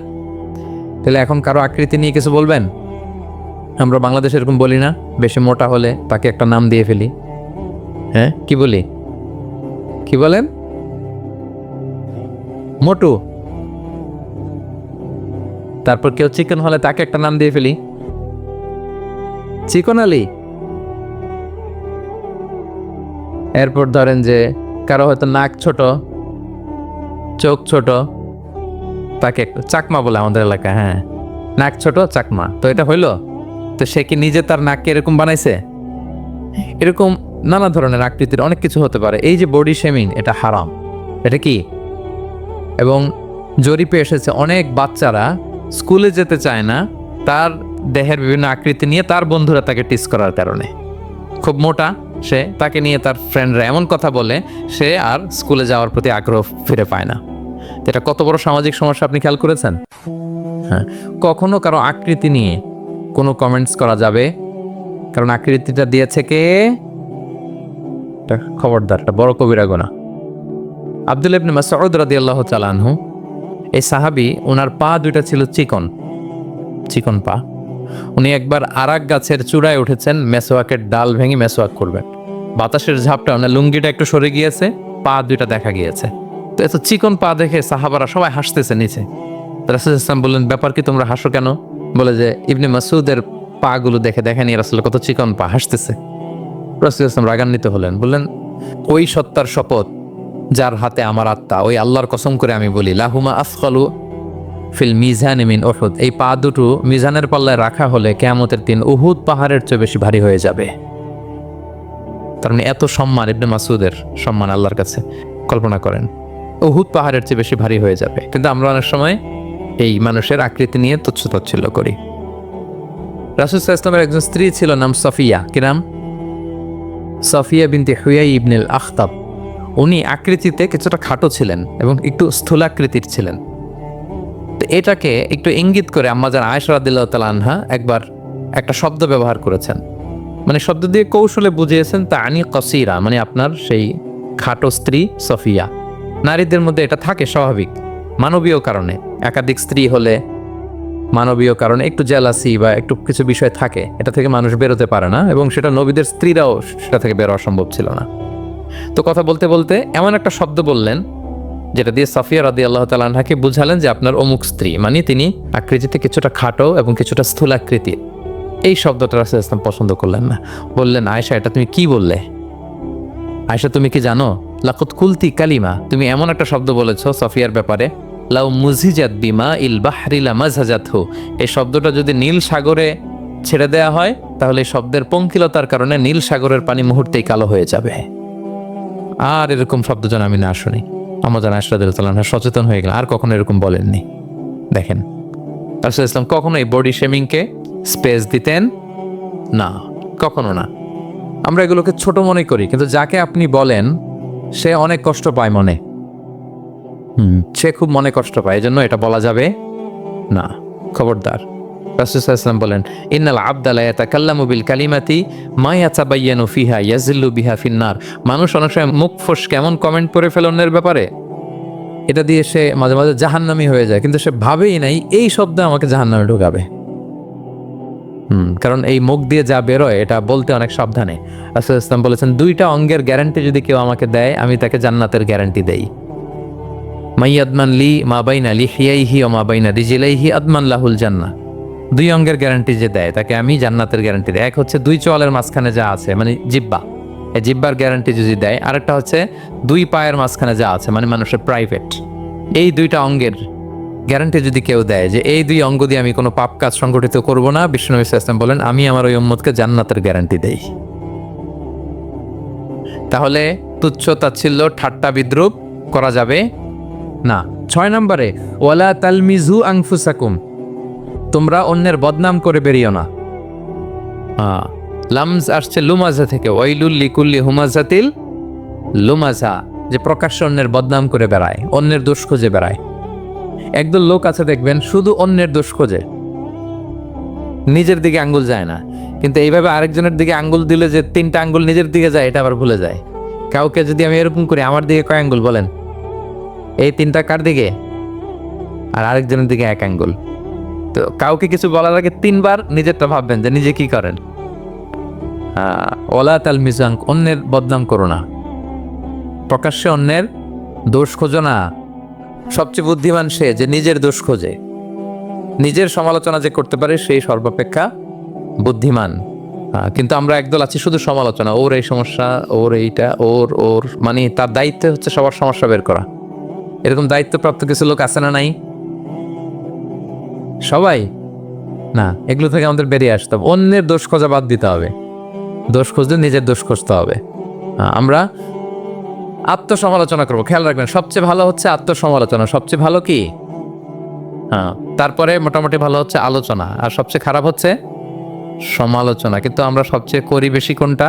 Speaker 1: তাহলে এখন কারো আকৃতি নিয়ে কিছু বলবেন? আমরা বাংলাদেশে এরকম বলি না, বেশি মোটা হলে তাকে একটা নাম দিয়ে ফেলি। হ্যাঁ, কি বলি? কি বলেন? মোটু। তারপর কেউ চিকন হলে তাকে একটা নাম দিয়ে ফেলি, চিকন আলী। এরপর ধরেন যে কারো হয়তো নাক ছোট, চোখ ছোট, তাকে একটু চাকমা বলে আমাদের এলাকায়। হ্যাঁ, নাক ছোট, চাকমা। তো এটা হইলো? তো সে কি নিজে তার নাককে এরকম বানাইছে? এরকম নানা ধরনের আকৃতির অনেক কিছু হতে পারে। এই যে বডি শেমিং, এটা হারাম। এটা কি? এবং জরিপে এসেছে অনেক বাচ্চারা স্কুলে যেতে চায় না তার দেহের বিভিন্ন আকৃতি নিয়ে, তার বন্ধুরা তাকে টিস করার কারণে। খুব মোটা সে, তাকে নিয়ে তার ফ্রেন্ডরা এমন কথা বলে, সে আর স্কুলে যাওয়ার প্রতি আগ্রহ ফিরে পায় না। এটা কত বড় সামাজিক সমস্যা আপনি খেয়াল করেছেন? হ্যাঁ, কখনো কারো আকৃতি নিয়ে কোনো কমেন্টস করা যাবে? কারণ আকৃতিটা দিয়েছে কে? খবরদার, এটা বড় কবিরা গুনাহ। আব্দুল্লাহ ইবনে মাসউদ রাদিয়াল্লাহু তাআলা আনহু, এই সাহাবী, ওনার পা দুইটা ছিল চিকন চিকন পা। উনি একবার আরাক গাছের চূড়ায় উঠেছেন, মেসওয়াকের ডাল ভেঙে মেসওয়াক করবেন। বাতাসের ঝাপটা, ওনার লুঙ্গিটা একটু সরে গিয়েছে, পা দুইটা দেখা গিয়েছে। তো এত চিকন পা দেখে সাহাবারা সবাই হাসতেছে নিচে। রাসূল ইসলাম বললেন, ব্যাপার কি, তোমরা হাসো কেন? বলে যে ইবনে মাসউদের পা গুলো দেখে দেখেনি রাসূল কত চিকন পা, হাসতেছে। রাসূল ইসলাম রাগান্বিত হলেন, বললেন, ওই সত্তার শপথ যার হাতে আমার আত্মা, ওই আল্লাহর কসম করে আমি বলি, লাহুমা আফকালু ফিল মিজানি মিন উহুদ, এই পা দুটো মিজানের পাল্লায় রাখা হলে কিয়ামতের দিন উহুদ পাহাড়ের চেয়ে বেশি ভারী হয়ে যাবে। তার মানে এত সম্মান ইবনে মাসউদের, সম্মান আল্লাহর কাছে, কল্পনা করেন, উহুদ পাহাড়ের চেয়ে বেশি ভারী হয়ে যাবে। কিন্তু আমরা অনেক সময় এই মানুষের আকৃতি নিয়ে তুচ্ছ তাচ্ছিল্য করি। রাসূল সাল্লাল্লাহু আলাইহি ওয়াসাল্লামের একজন স্ত্রী ছিল, নাম সফিয়া। কি নাম? সফিয়া বিনতে হুয়াই ইবনুল আখতাব। উনি আকৃতিতে কিছুটা খাটো ছিলেন এবং একটু স্থূলাকৃতির ছিলেন। তো এটাকে একটু ইঙ্গিত করে আম্মাজান আয়েশা রাদিয়াল্লাহু তাআলা আনহা একবার একটা শব্দ ব্যবহার করেছেন, মানে শব্দ দিয়ে কৌশলে বুঝিয়েছেন, তানি কসিরা, মানে আপনার সেই খাটো স্ত্রী সফিয়া। নারীদের মধ্যে এটা থাকে স্বাভাবিক, মানবীয় কারণে। একাধিক স্ত্রী হলে মানবীয় কারণে একটু জেলাসি বা একটু কিছু বিষয় থাকে, এটা থেকে মানুষ বেরোতে পারে না, এবং সেটা নবীদের স্ত্রীরাও সেটা থেকে বেরোয়া সম্ভব ছিল না। তো কথা বলতে বলতে এমন একটা শব্দ বললেন যেটা দিয়ে সাফিয়া রাদিয়াল্লাহু তাআলা আনহাকে বুঝালেন যে আপনার অমুক স্ত্রী, মানে তিনি আকৃতিতে কিছুটা খাটো এবং কিছুটা স্থূলাকৃতির। এই শব্দটা রাসূল ইসলাম পছন্দ করলেন না। বললেন, আয়েশা, এটা তুমি কি বললে? আয়েশা, তুমি কি জানো, লাকুত কুলতি কালিমা, তুমি এমন একটা শব্দ বলেছো সাফিয়ার ব্যাপারে, লাউ মুজিজাত বিমা ইল বাহরি লামাজহাজাতহু, এই শব্দটা যদি নীল সাগরে ছেড়ে দেয়া হয় তাহলে এই শব্দের পঙ্কিলতার কারণে নীল সাগরের পানি মুহূর্তেই কালো হয়ে যাবে। আর এরকম শব্দ যেন আমি না শুনি। আম্মাজান আয়েশা রাদিয়াল্লাহু তাআলা সচেতন হয়ে গেলেন, আর কখনো এরকম বলেননি। দেখেন, রাসূল ইসলাম কখনো এই বডি শেমিংকে স্পেস দিতেন না, কখনো না। আমরা এগুলোকে ছোট মনে করি, কিন্তু যাকে আপনি বলেন সে অনেক কষ্ট পায় মনে। সে খুব মনে কষ্ট পায়, এজন্য এটা বলা যাবে না, খবরদার। রাসূল সাল্লাল্লাহু আলাইহি ওয়াসাল্লাম বলেন, ইন্নাল আবদা লা ইয়াতাকাল্লামু বিল কালিমাতি মা ইয়াতাবায়ানু ফিহা ইয়াজিল্লু বিহা ফিন্নার। মানুষ অনেক সময় মুখ ফসকে এমন কমেন্ট করে ফেলে অন্যের ব্যাপারে, এটা দিয়ে সে মাঝে মাঝে জাহান্নামী হয়ে যায়, কিন্তু সে ভাবেই নাই এই শব্দ আমাকে জাহান্নামে ঢোকাবে। কারণ এই মুখ দিয়ে যা বেরোয় এটা বলতে অনেক সাবধানে। রাসূল ইসলাম বলেছেন, দুইটা অঙ্গের গ্যারান্টি যদি কেউ আমাকে দেয়, আমি তাকে জান্নাতের গ্যারান্টি দেই। মাইয়াদমান লি মা বাইনা লিহিয়াইহি ওয়া মা বাইনা রিজলাইহি আদমান লাহুল জান্নাহ। দুই অঙ্গের গ্যারান্টি যে দেয় তাকে আমি জান্নাতের গ্যারান্টি দেই। এক হচ্ছে দুই চোয়ালের মাঝখানে যা আছে, মানে জিহ্বা, এই জিহ্বার গ্যারান্টি যদি দেয়। আরেকটা হচ্ছে দুই পায়ের মাঝখানে যা আছে, মানে মানুষের প্রাইভেট। এই দুইটা অঙ্গের গ্যারান্টি যদি কেউ দেয় যে এই দুই অঙ্গ দিয়ে আমি কোনো পাপ কাজ সংগঠিত করব না, বিশ্বনবী সাল্লাল্লাহু আলাইহি ওয়াসাল্লাম বলেন, আমি আমার ওই উম্মতকে জান্নাতের গ্যারান্টি দেই। তাহলে তুচ্ছ তাচ্ছিল্য ঠাট্টা বিদ্রুপ করা যাবে না। 6 নম্বরে, ওয়ালা তালমিজু আনফুসাকুম, তোমরা অন্যের বদনাম করে বেরিও না। লামজ আসছে লুমাজা থেকে, ওয়াইলুল লিকুল্লি হুমাজাতিল লুমাজা, যে প্রকাশ্যে অন্যের বদনাম করে বেড়ায়, অন্যের দোষ খুঁজে বেড়ায়। একদল লোক আছে দেখবেন শুধু অন্যের দোষ খোঁজে, নিজের দিকে আঙ্গুল যায় না, কিন্তু এইভাবে আরেকজনের দিকে আঙ্গুল দিলে যে 3টা আঙ্গুল নিজের দিকে যায় এটা আবার ভুলে যায়। কাউকে যদি আমি এরকম করি, আমার দিকে কয় আঙ্গুল বলেন? এই 3টা কার দিকে? আর আরেকজনের দিকে 1 আঙ্গুল। তো কাউকে কিছু বলার আগে 3বার নিজেরটা ভাববেন যে নিজে কি করেন। ওলা তাল মিজাং, অন্যের বদনাম করো না, প্রকাশ্যে অন্যের দোষ খোঁজো না। সবচেয়ে বুদ্ধিমান সে যে নিজের দোষ খোঁজে, নিজের সমালোচনা যে করতে পারে সেই সর্বাপেক্ষা বুদ্ধিমান। কিন্তু আমরা একদল আছি শুধু সমালোচনা, ওর এই সমস্যা, ওর এইটা, ওর মানে তার দায়িত্ব হচ্ছে সবার সমস্যা বের করা। এরকম দায়িত্বপ্রাপ্ত কিছু লোক আছে না নাই? সবাই না, এগুলো থেকে আমাদের বেরিয়ে আসতে হবে। অন্যের দোষ খোঁজা বাদ দিতে হবে, দোষ খুঁজলে নিজের দোষ খুঁজতে হবে। আমরা আত্মসমালোচনা করবো। খেয়াল রাখবেন, সবচেয়ে ভালো হচ্ছে আত্মসমালোচনা। সবচেয়ে ভালো কি? তারপরে মোটামুটি ভালো হচ্ছে আলোচনা, আর সবচেয়ে খারাপ হচ্ছে সমালোচনা। কিন্তু আমরা সবচেয়ে করি বেশি কোনটা?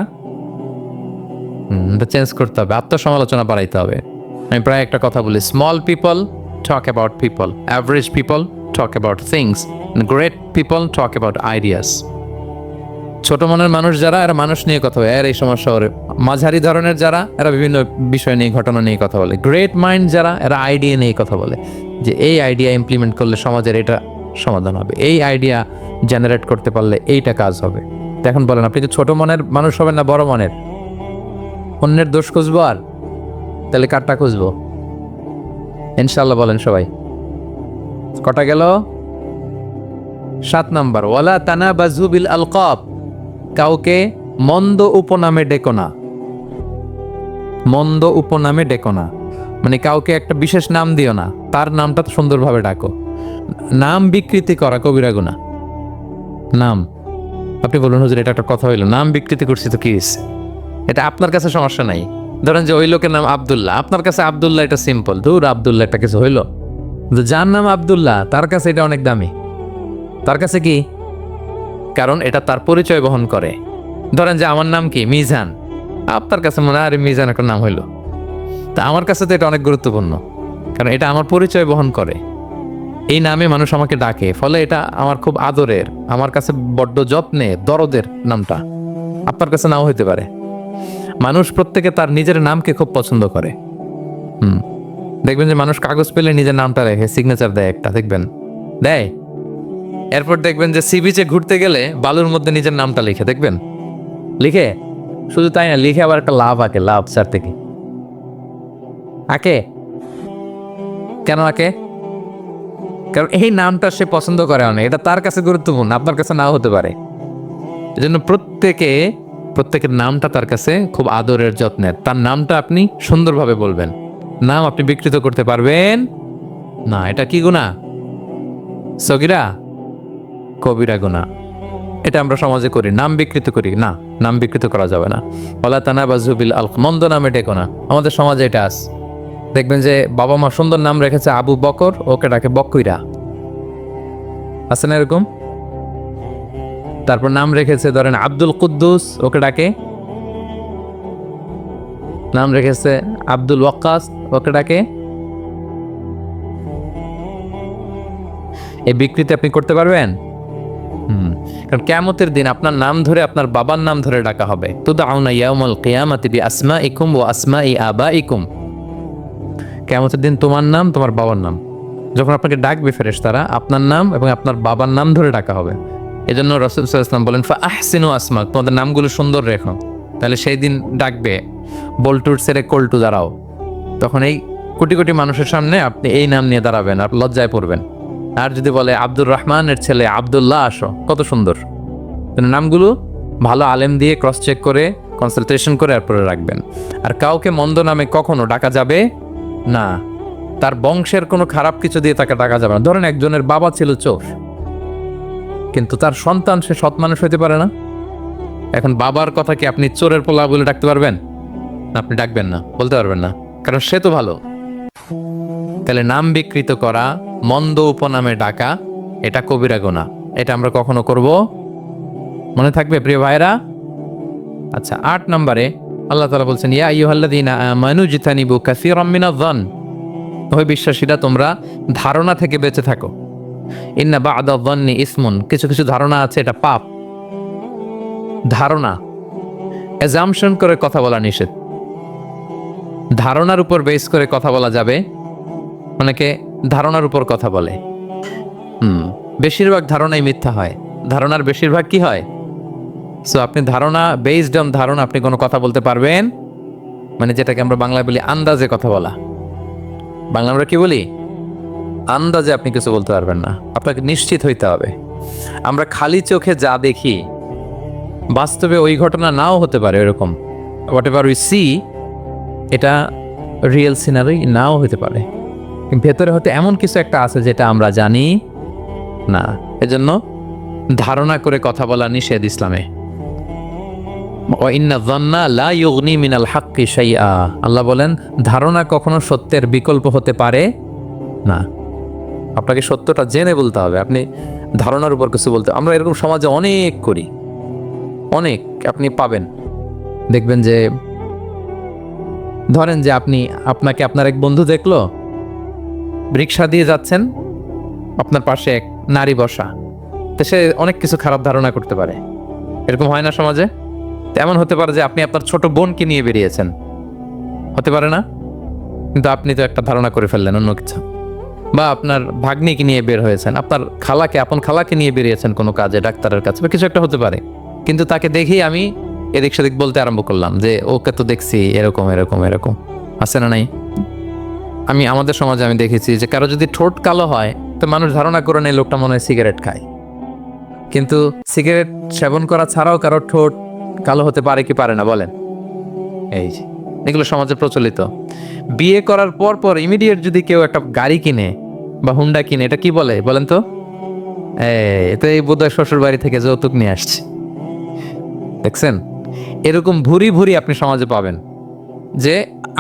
Speaker 1: চেঞ্জ করতে হবে, আত্মসমালোচনা বাড়াইতে হবে। আমি প্রায় একটা কথা বলি, small people talk about people, average people talk about things, great people talk about ideas. ছোট মনের মানুষ যারা, এরা মানুষ নিয়ে কথা বলে, এর এই সমস্যা ওরে। মাঝারি ধরনের যারা, এরা বিভিন্ন বিষয় নিয়ে, ঘটনা নিয়ে কথা বলে। গ্রেট মাইন্ড যারা, এরা আইডিয়া নিয়ে কথা বলে, যে এই আইডিয়া ইমপ্লিমেন্ট করলে সমাজের এটা সমাধান হবে, এই আইডিয়া জেনারেট করতে পারলে এইটা কাজ হবে। এখন বলেন, আপনি কি ছোট মনের মানুষ হবেন না বড় মনের? অন্যের দোষ খুঁজবো, আর তাহলে কারটা খুঁজবো? ইনশাল্লাহ বলেন সবাই। কটা গেল? 7 নাম্বার, ওয়ালা তানাবাজু বিল আলকাব, কাউকে মন্দ উপনামে ডেকো না। মন্দ উপনামে ডেকো না মানে কাউকে একটা বিশেষ নাম দিও না, তার নামটা সুন্দরভাবে ডাকো। নাম বিকৃতি করা কবিরা গুনাহ। নাম, আপনি বলুন হুজুর এটা একটা কথা হইলো, নাম বিকৃতি করছি তো কি হয়েছে? এটা আপনার কাছে সমস্যা নাই। ধরেন যে ওই লোকের নাম আব্দুল্লাহ, আপনার কাছে আব্দুল্লাহ এটা সিম্পল, দূর আব্দুল্লাহ একটা কিছু হইলো। যার নাম আব্দুল্লাহ তার কাছে এটা অনেক দামি। তার কাছে কি? কারণ এটা তার পরিচয় বহন করে। ধরেন যে আমার নাম কি মিজান, আপনার কাছে মনে হয় আরে মিজান একটা নাম হইলো, তা আমার কাছে তো এটা অনেক গুরুত্বপূর্ণ, কারণ এটা আমার পরিচয় বহন করে। এই নামে মানুষ আমাকে ডাকে, ফলে এটা আমার খুব আদরের, আমার কাছে বড্ড যত্নে দরদের নামটা। আপনার কাছে নাও হইতে পারে। মানুষ প্রত্যেকে তার নিজের নামকে খুব পছন্দ করে। দেখবেন যে মানুষ কাগজ পেলে নিজের নামটা রেখে সিগনেচার দেয় একটা, দেখবেন দেয়। এরপর দেখবেন যে সি বিচে ঘুরতে গেলে বালুর মধ্যে নিজের নামটা লিখে, দেখবেন লিখে। শুধু তাই না, লিখে আবার একটা লাভ আঁকে, লাভ চার থেকে আঁকে। কেন আঁকে? কারণ এই নামটা সে পছন্দ করে অনেক, এটা তার কাছে গুরুত্বপূর্ণ, আপনার কাছে নাও হতে পারে। এজন্য প্রত্যেকের নামটা তার কাছে খুব আদরের যত্নের। তার নামটা আপনি সুন্দরভাবে বলবেন। নাম আপনি বিকৃত করতে পারবেন না। এটা কি গুনাহ? সগীরা কবিরা গুনাহ। এটা আমরা সমাজে করি, নাম বিকৃত করি। না, নাম বিকৃত করা যাবে না। ওয়ালা তানাবাজু বিল আলক, মন্দ নামে ডেকো না। আমাদের সমাজে এটা আছে। দেখবেন যে বাবা মা সুন্দর নাম রেখেছে আবু বকর, ওকে ডাকে বকইরা, আছে না এরকম? তারপর নাম রেখেছে ধরেন আব্দুল কুদ্দুস, ওকে ডাকে। নাম রেখেছে আব্দুল ওয়াক্কাস, ওকে ডাকে। এই বিকৃতি আপনি করতে পারবেন? কারণ কিয়ামতের দিন আপনার নাম ধরে, আপনার বাবার নাম ধরে ডাকা হবে। তুদআউনা ইয়াউমাল কিয়ামাতি বিআসমাইকুম ওয়া আসমাই আবাইকুম। কিয়ামতের দিন তোমার নাম, তোমার বাবার নাম, যখন আপনাকে ডাকবে ফেরেশতারা, আপনার নাম এবং আপনার বাবার নাম ধরে ডাকা হবে। এজন্য রাসূল সাল্লাল্লাহু আলাইহি ওয়াসাল্লাম বলেন, ফাআহসিনু আসমাক, তোমাদের নামগুলো সুন্দর রেখো, তাহলে সেই দিন ডাকবে বল্টুর ছেড়ে কল্টু দাঁড়াও। তখন এই কোটি কোটি মানুষের সামনে আপনি এই নাম নিয়ে দাঁড়াবেন, আর লজ্জায় পড়বেন। আর যদি বলে আব্দুর রহমানের ছেলে আব্দুল্লাহ, আসো, কত সুন্দর। নামগুলো ভালো আলেম দিয়ে ক্রস চেক করে, কনসালটেশন করে এরপরে রাখবেন। আর কাউকে মন্দ নামে কখনো ডাকা যাবে না। তার বংশের কোনো খারাপ কিছু দিয়ে তাকে ডাকা যাবে না। ধরেন একজনের বাবা ছিল চোর, কিন্তু তার সন্তান সে সৎ মানুষ হইতে পারে না। এখন বাবার কথা কি আপনি চোরের পোলা বলে ডাকতে পারবেন? আপনি ডাকবেন না, বলতে পারবেন না, কারণ সে তো ভালো। তাহলে নাম বিকৃত করা, মন্দ উপনামে ডাকা, এটা কবিরা গুনাহ। এটা আমরা কখনো করব? মনে থাকবে প্রিয় ভাইরা? আচ্ছা, 8 নম্বরে আল্লাহ তাআলা বলছেন, ইয়া আইয়ুহাল্লাযীনা আমানু জিতানিবু কাসীরাম মিনায-যন, ওহে বিশ্বাসীরা তোমরা ধারণা থেকে বেঁচে থাকো। ইন্না বা'দা যন্নি ইসমুন, কিছু কিছু ধারণা আছে এটা পাপ। ধারণা, অ্যাজাম্পশন করে কথা বলা নিষেধ। ধারণার উপর বেস করে কথা বলা যাবে, অনেকে ধারণার উপর কথা বলে। বেশিরভাগ ধারণাই মিথ্যা হয়, ধারণার বেশিরভাগ কি হয়। সো আপনি ধারণা, বেসড অন ধারণা আপনি কোনো কথা বলতে পারবেন, মানে যেটাকে আমরা বাংলায় বলি আন্দাজে কথা বলা। বাংলা আমরা কি বলি? আন্দাজে আপনি কিছু বলতে পারবেন না, আপনাকে নিশ্চিত হইতে হবে। আমরা খালি চোখে যা দেখি বাস্তবে ওই ঘটনা নাও হতে পারে, এরকম হোয়াট এভার উই সি, এটা রিয়েল সিনারি নাও হতে পারে। ভেতরে হয়তো এমন কিছু একটা আছে যেটা আমরা জানি না। এজন্য ধারণা করে কথা বলা নিষেধ ইসলামে। ইন্না যন্না লা ইউগনি মিনাল হাক্কি শাইআ, আল্লাহ বলেন ধারণা কখনো সত্যের বিকল্প হতে পারে না। আপনাকে সত্যটা জেনে বলতে হবে, আপনি ধারণার উপর কিছু বলতে। আমরা এরকম সমাজে অনেক করি, অনেক। আপনি পাবেন, দেখবেন যে ধরেন যে আপনাকে আপনার এক বন্ধু দেখলো, রিক্সা দিয়ে যাচ্ছেন, আপনার পাশে এক নারী বসা, তো সে অনেক কিছু খারাপ ধারণা করতে পারে। এরকম হয় না সমাজে? এমন হতে পারে যে আপনি আপনার ছোট বোনকে নিয়ে বেরিয়েছেন, হতে পারে না? কিন্তু আপনি তো একটা ধারণা করে ফেললেন অন্য কিছু। বা আপনার ভাগ্নিকে নিয়ে বের হয়েছেন, আপনার আপন খালাকে নিয়ে বেরিয়েছেন কোনো কাজে, ডাক্তারের কাছে বা কিছু একটা হতে পারে। কিন্তু তাকে দেখেই আমি এদিক সেদিক বলতে আরম্ভ করলাম যে ওকে তো দেখছি এরকম এরকম এরকম, আছে না নাই? আমাদের সমাজে আমি দেখেছি যে কারো যদি ঠোঁট কালো হয় তো মানুষ ধারণা করে নেয় লোকটা মনে হয় সিগারেট খায়। কিন্তু সিগারেট সেবন করা ছাড়াও কারো ঠোঁট কালো হতে পারে কি পারে না বলেন? এই যে এগুলো সমাজে প্রচলিত। বিয়ে করার পর ইমিডিয়েট যদি কেউ একটা গাড়ি কিনে বা হুন্ডা কিনে, এটা কি বলে বলেন তো? এই বোধহয় শ্বশুর বাড়ি থেকে যৌতুক নিয়ে আসছে। দেখছেন, এরকম ভুরি ভুরি আপনি সমাজে পাবেন যে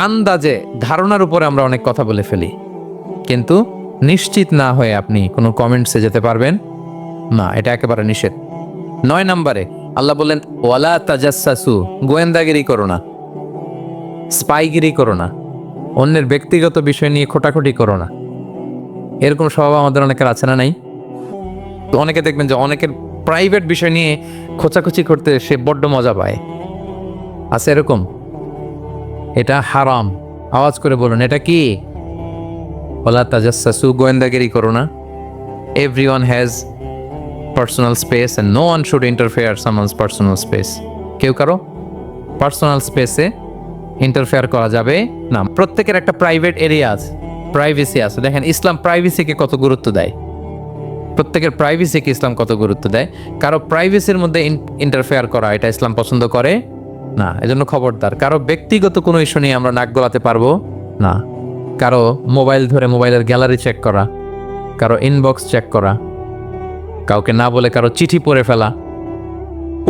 Speaker 1: আন্দাজে ধারণার উপরে আমরা অনেক কথা বলে ফেলি, কিন্তু নিশ্চিত না হয়ে আপনি কোনো কমেন্টসে যেতে পারবেন না, এটা একেবারে নিষেধ। 9 নম্বরে আল্লাহ বললেন ওয়ালা তাজাসসু, গোয়েন্দাগিরি করো না, স্পাইগিরি করো না, অন্যের ব্যক্তিগত বিষয় নিয়ে খোটাখুটি করো না। এরকম স্বভাব আমাদের অনেকের আছে না নাই? তো অনেকে দেখবেন যে অনেকের প্রাইভেট বিষয় নিয়ে খোঁচাখুচি করতে সে বড্ড মজা পায়, আছে এরকম? এটা হারাম। আওয়াজ করে বলুন, এটা কি? ওয়ালা তাজাসসু, গোয়েন্দাগিরি করো না। Everyone has personal space and no one should interfere someone's personal space. কেউ কারো পার্সোনাল স্পেসে ইন্টারফেয়ার করা যাবে না। প্রত্যেকের একটা প্রাইভেট এরিয়া আছে, প্রাইভেসি আছে। দেখেন ইসলাম প্রাইভেসিকে কত গুরুত্ব দেয়, প্রত্যেকের প্রাইভেসিকে ইসলাম কত গুরুত্ব দেয়। কারো প্রাইভেসির মধ্যে ইন্টারফেয়ার করা এটা ইসলাম পছন্দ করে না। এজন্য খবরদার, কারো ব্যক্তিগত কোনো ইস্যু নিয়ে আমরা নাক গলাতে পারবো না। কারো মোবাইল ধরে মোবাইলের গ্যালারি চেক করা, কারো ইনবক্স চেক করা, কাউকে না বলে কারো চিঠি পড়ে ফেলা,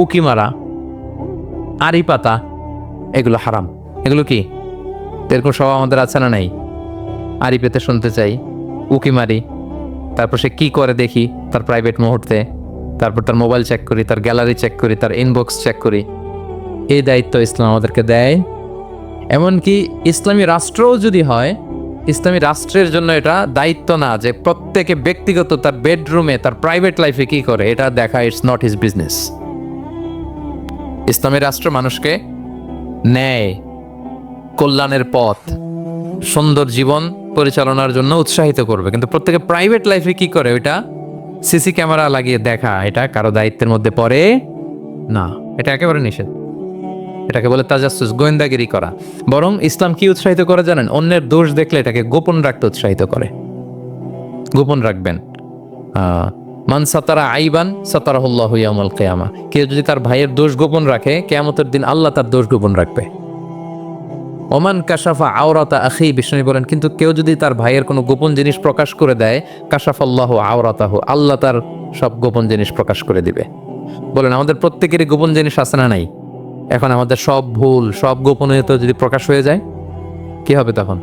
Speaker 1: উকি মারা, আড়ি পাতা, এগুলো হারাম। এগুলো কি? এরকম স্বভাব আমাদের আছে না নাই? আড়ি পেতে শুনতে চাই, উকি মারি, তারপর সে কি করে দেখি তার প্রাইভেট মুহূর্তে, তারপর তার মোবাইল চেক করি, তার গ্যালারি চেক করি, তার ইনবক্স চেক করি। এই দায়িত্ব ইসলাম আমাদেরকে দেয়। এমনকি ইসলামী রাষ্ট্রও যদি হয়, ইসলামী রাষ্ট্রের জন্য এটা দায়িত্ব না যে প্রত্যেকে ব্যক্তিগত তার বেডরুমে তার প্রাইভেট লাইফে কি করে এটা দেখা, ইটস নট হিজ বিজনেস। ইসলামী রাষ্ট্র মানুষকে ন্যায়, কল্যাণের পথ, সুন্দর জীবন পরিচালনার জন্য উৎসাহিত করবে, কিন্তু প্রত্যেকে প্রাইভেট লাইফে কি করে ওইটা সিসি ক্যামেরা লাগিয়ে দেখা, এটা কারো দায়িত্বের মধ্যে পড়ে না। এটা একেবারে নিষেধ। এটাকে বলে তাজাসসুস, গোয়েন্দাগিরি করা। বরং ইসলাম কি উৎসাহিত করে জানেন? অন্যের দোষ দেখলে এটাকে গোপন রাখতে উৎসাহিত করে। গোপন রাখবেন। মান সাতারা আইবান সাতারাহুল্লাহু ইয়াউমাল কিয়ামা, কেউ যদি তার ভাইয়ের দোষ গোপন রাখে কিয়ামতের দিন আল্লাহ তার দোষ গোপন রাখবে। ওমান কাশাফা আওরাতা আখি, বিষ্ণু বলেন কিন্তু কেউ যদি তার ভাইয়ের কোনো গোপন জিনিস প্রকাশ করে দেয়, কাশাফাল্লাহু আওরাতাহু, আল্লাহ তার সব গোপন জিনিস প্রকাশ করে দিবে। বলেন আমাদের প্রত্যেকেরই গোপন জিনিস আছে না নাই? এখন আমাদের সব ভুল, সব গোপনীয়তা যদি প্রকাশ হয়ে যায় কি হবে তখন?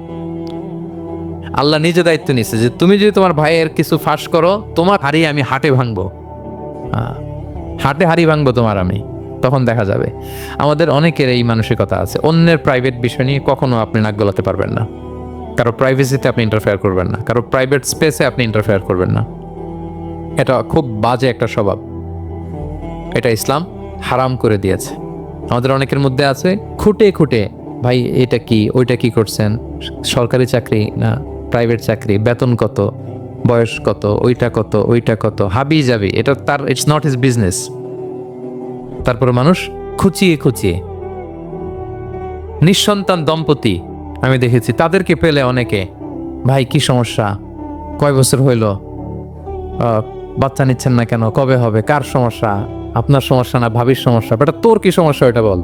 Speaker 1: আল্লাহ নিজে দায়িত্ব নিচ্ছে যে তুমি যদি তোমার ভাইয়ের কিছু ফাঁস করো, তোমার হাড়ি আমি হাটে ভাঙবো, হাটে হাড়ি ভাঙবো তোমার আমি, তখন দেখা যাবে। আমাদের অনেকের এই মানসিকতা আছে, অন্যের প্রাইভেট বিষয় নিয়ে কখনো আপনি নাক গলাতে পারবেন না, কারো প্রাইভেসিতে আপনি ইন্টারফেয়ার করবেন না, কারো প্রাইভেট স্পেসে আপনি ইন্টারফেয়ার করবেন না। এটা খুব বাজে একটা স্বভাব, এটা ইসলাম হারাম করে দিয়েছে। আমাদের অনেকের মধ্যে আছে খুঁটে খুঁটে, ভাই এটা কি ওইটা কি করছেন, সরকারি চাকরি না প্রাইভেট চাকরি, বেতন কত, বয়স কত, ওইটা কত, হাবি যাবি, এটা তার ইটস নট হিজ বিজনেস। তারপরে মানুষ খুঁচিয়ে খুঁচিয়ে, নিঃসন্তান দম্পতি আমি দেখেছি, তাদেরকে পেলে অনেকে, ভাই কি সমস্যা, কয় বছর হইল, বাচ্চা নিচ্ছেন না কেন, কবে হবে, কার সমস্যা, আপনার সমস্যা না ভাবির সমস্যা, বেটা তোর কি সমস্যা এটা বল।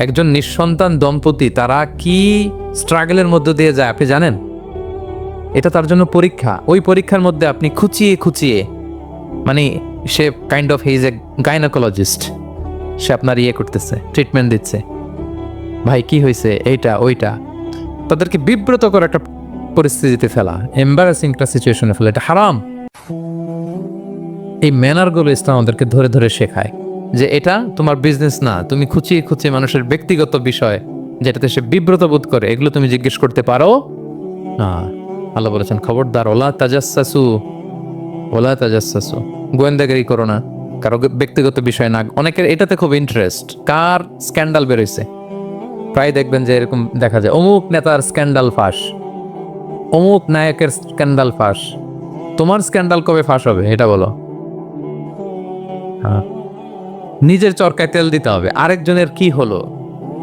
Speaker 1: একজন নিঃসন্তান দম্পতি তারা কি স্ট্রাগলের মধ্য দিয়ে যায় আপনি জানেন? এটা তার জন্য পরীক্ষা। ওই পরীক্ষার মধ্যে আপনি খুঁচিয়ে খুঁচিয়ে, মানে সে kind of his a gynaecologist, সে আপনার ইয়ে করতেছে, ট্রিটমেন্ট দিচ্ছে, ভাই কি হয়েছে, এইটা ওইটা, তাদেরকে বিব্রত করে একটা পরিস্থিতিতে ফেলা, এম্বারাসিং একটা সিচুয়েশনে ফেলা, এটা হারাম। এই ম্যানারগুলো ইসলাম আমাদেরকে ধরে ধরে শেখায় যে এটা তোমার বিজনেস না, তুমি খুঁচিয়ে খুঁচিয়ে মানুষের ব্যক্তিগত বিষয় যেটাতে সে বিব্রত বোধ করে এগুলো তুমি জিজ্ঞেস করতে পারো না। আল্লাহ বলেছেন খবরদার, ওলা তাজাসসু, ওলা তাজাসসু, গোয়েন্দাগিরি করো না, কারো ব্যক্তিগত বিষয় না। অনেকের এটাতে খুব ইন্টারেস্ট, কার স্ক্যান্ডাল বেরোইছে, প্রায় দেখবেন যে এরকম দেখা যায়, অমুক নেতার স্ক্যান্ডাল ফাঁস, অমুক নায়কের স্ক্যান্ডাল ফাঁস। তোমার স্ক্যান্ডাল কবে ফাঁস হবে এটা বলো? হ্যাঁ, নিজের চরকায় তেল দিতে হবে। আরেকজনের কি হলো,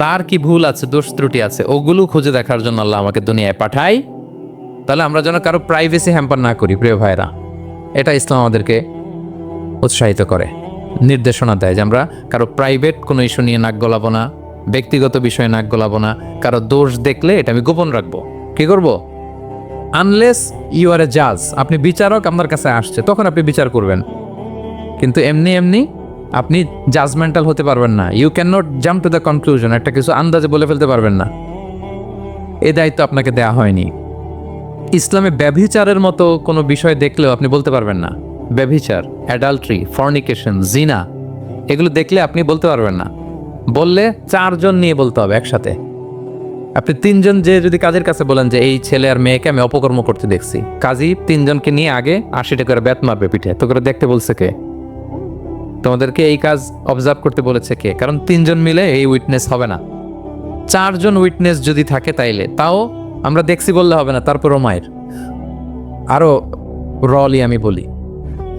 Speaker 1: তার কি ভুল আছে, দোষ ত্রুটি আছে, ওগুলো খুঁজে দেখার জন্য আল্লাহ আমাকে দুনিয়ায় পাঠাই। তাহলে আমরা যেন কারো প্রাইভেসি হ্যাম্পার না করি প্রিয় ভাইরা, এটা ইসলাম আমাদেরকে উৎসাহিত করে, নির্দেশনা দেয় যে আমরা কারো প্রাইভেট কোনো ইস্যু নিয়ে নাক গলাবো না, ব্যক্তিগত বিষয়ে নাক গলাবো না, কারো দোষ দেখলে এটা আমি গোপন রাখবো। কি করব? আনলেস ইউ আর এ জাজ, আপনি বিচারক, আপনার কাছে আসছে তখন আপনি বিচার করবেন, কিন্তু এমনি এমনি আপনি জাজমেন্টাল হতে পারবেন না। You can not jump to the conclusion, একটা কিছু আন্দাজে বলে ফেলতে পারবেন না, এই দায়িত্ব আপনাকে দেয়া হয়নি। ইসলামে ব্যভিচারের মতো কোনো বিষয় দেখলেও আপনি বলতে পারবেন না। ব্যভিচার, অ্যাডাল্ট্রি, ফর্নিকেশন, জিনা, এগুলো দেখলে আপনি বলতে পারবেন না। বললে 4 জন নিয়ে বলতে হবে একসাথে। আপনি 3 জন যে যদি কাজের কাছে বলেন যে এই ছেলে আর মেয়েকে আমি অপকর্ম করতে দেখছি, কাজী 3 জনকে নিয়ে আগে 80 টাকা করে বেত মারবে পিঠে, তো করে দেখতে বলছে কে? তোমাদেরকে এই কাজ অবজার্ভ করতে বলেছে কে? কারণ 3 জন মিলে এই উইটনেস হবে না। 4 জন উইটনেস যদি থাকে তাইলে তাও আমরা দেখছি বললে হবে না, তারপরও মায়ের। আরো রলি আমি বলি,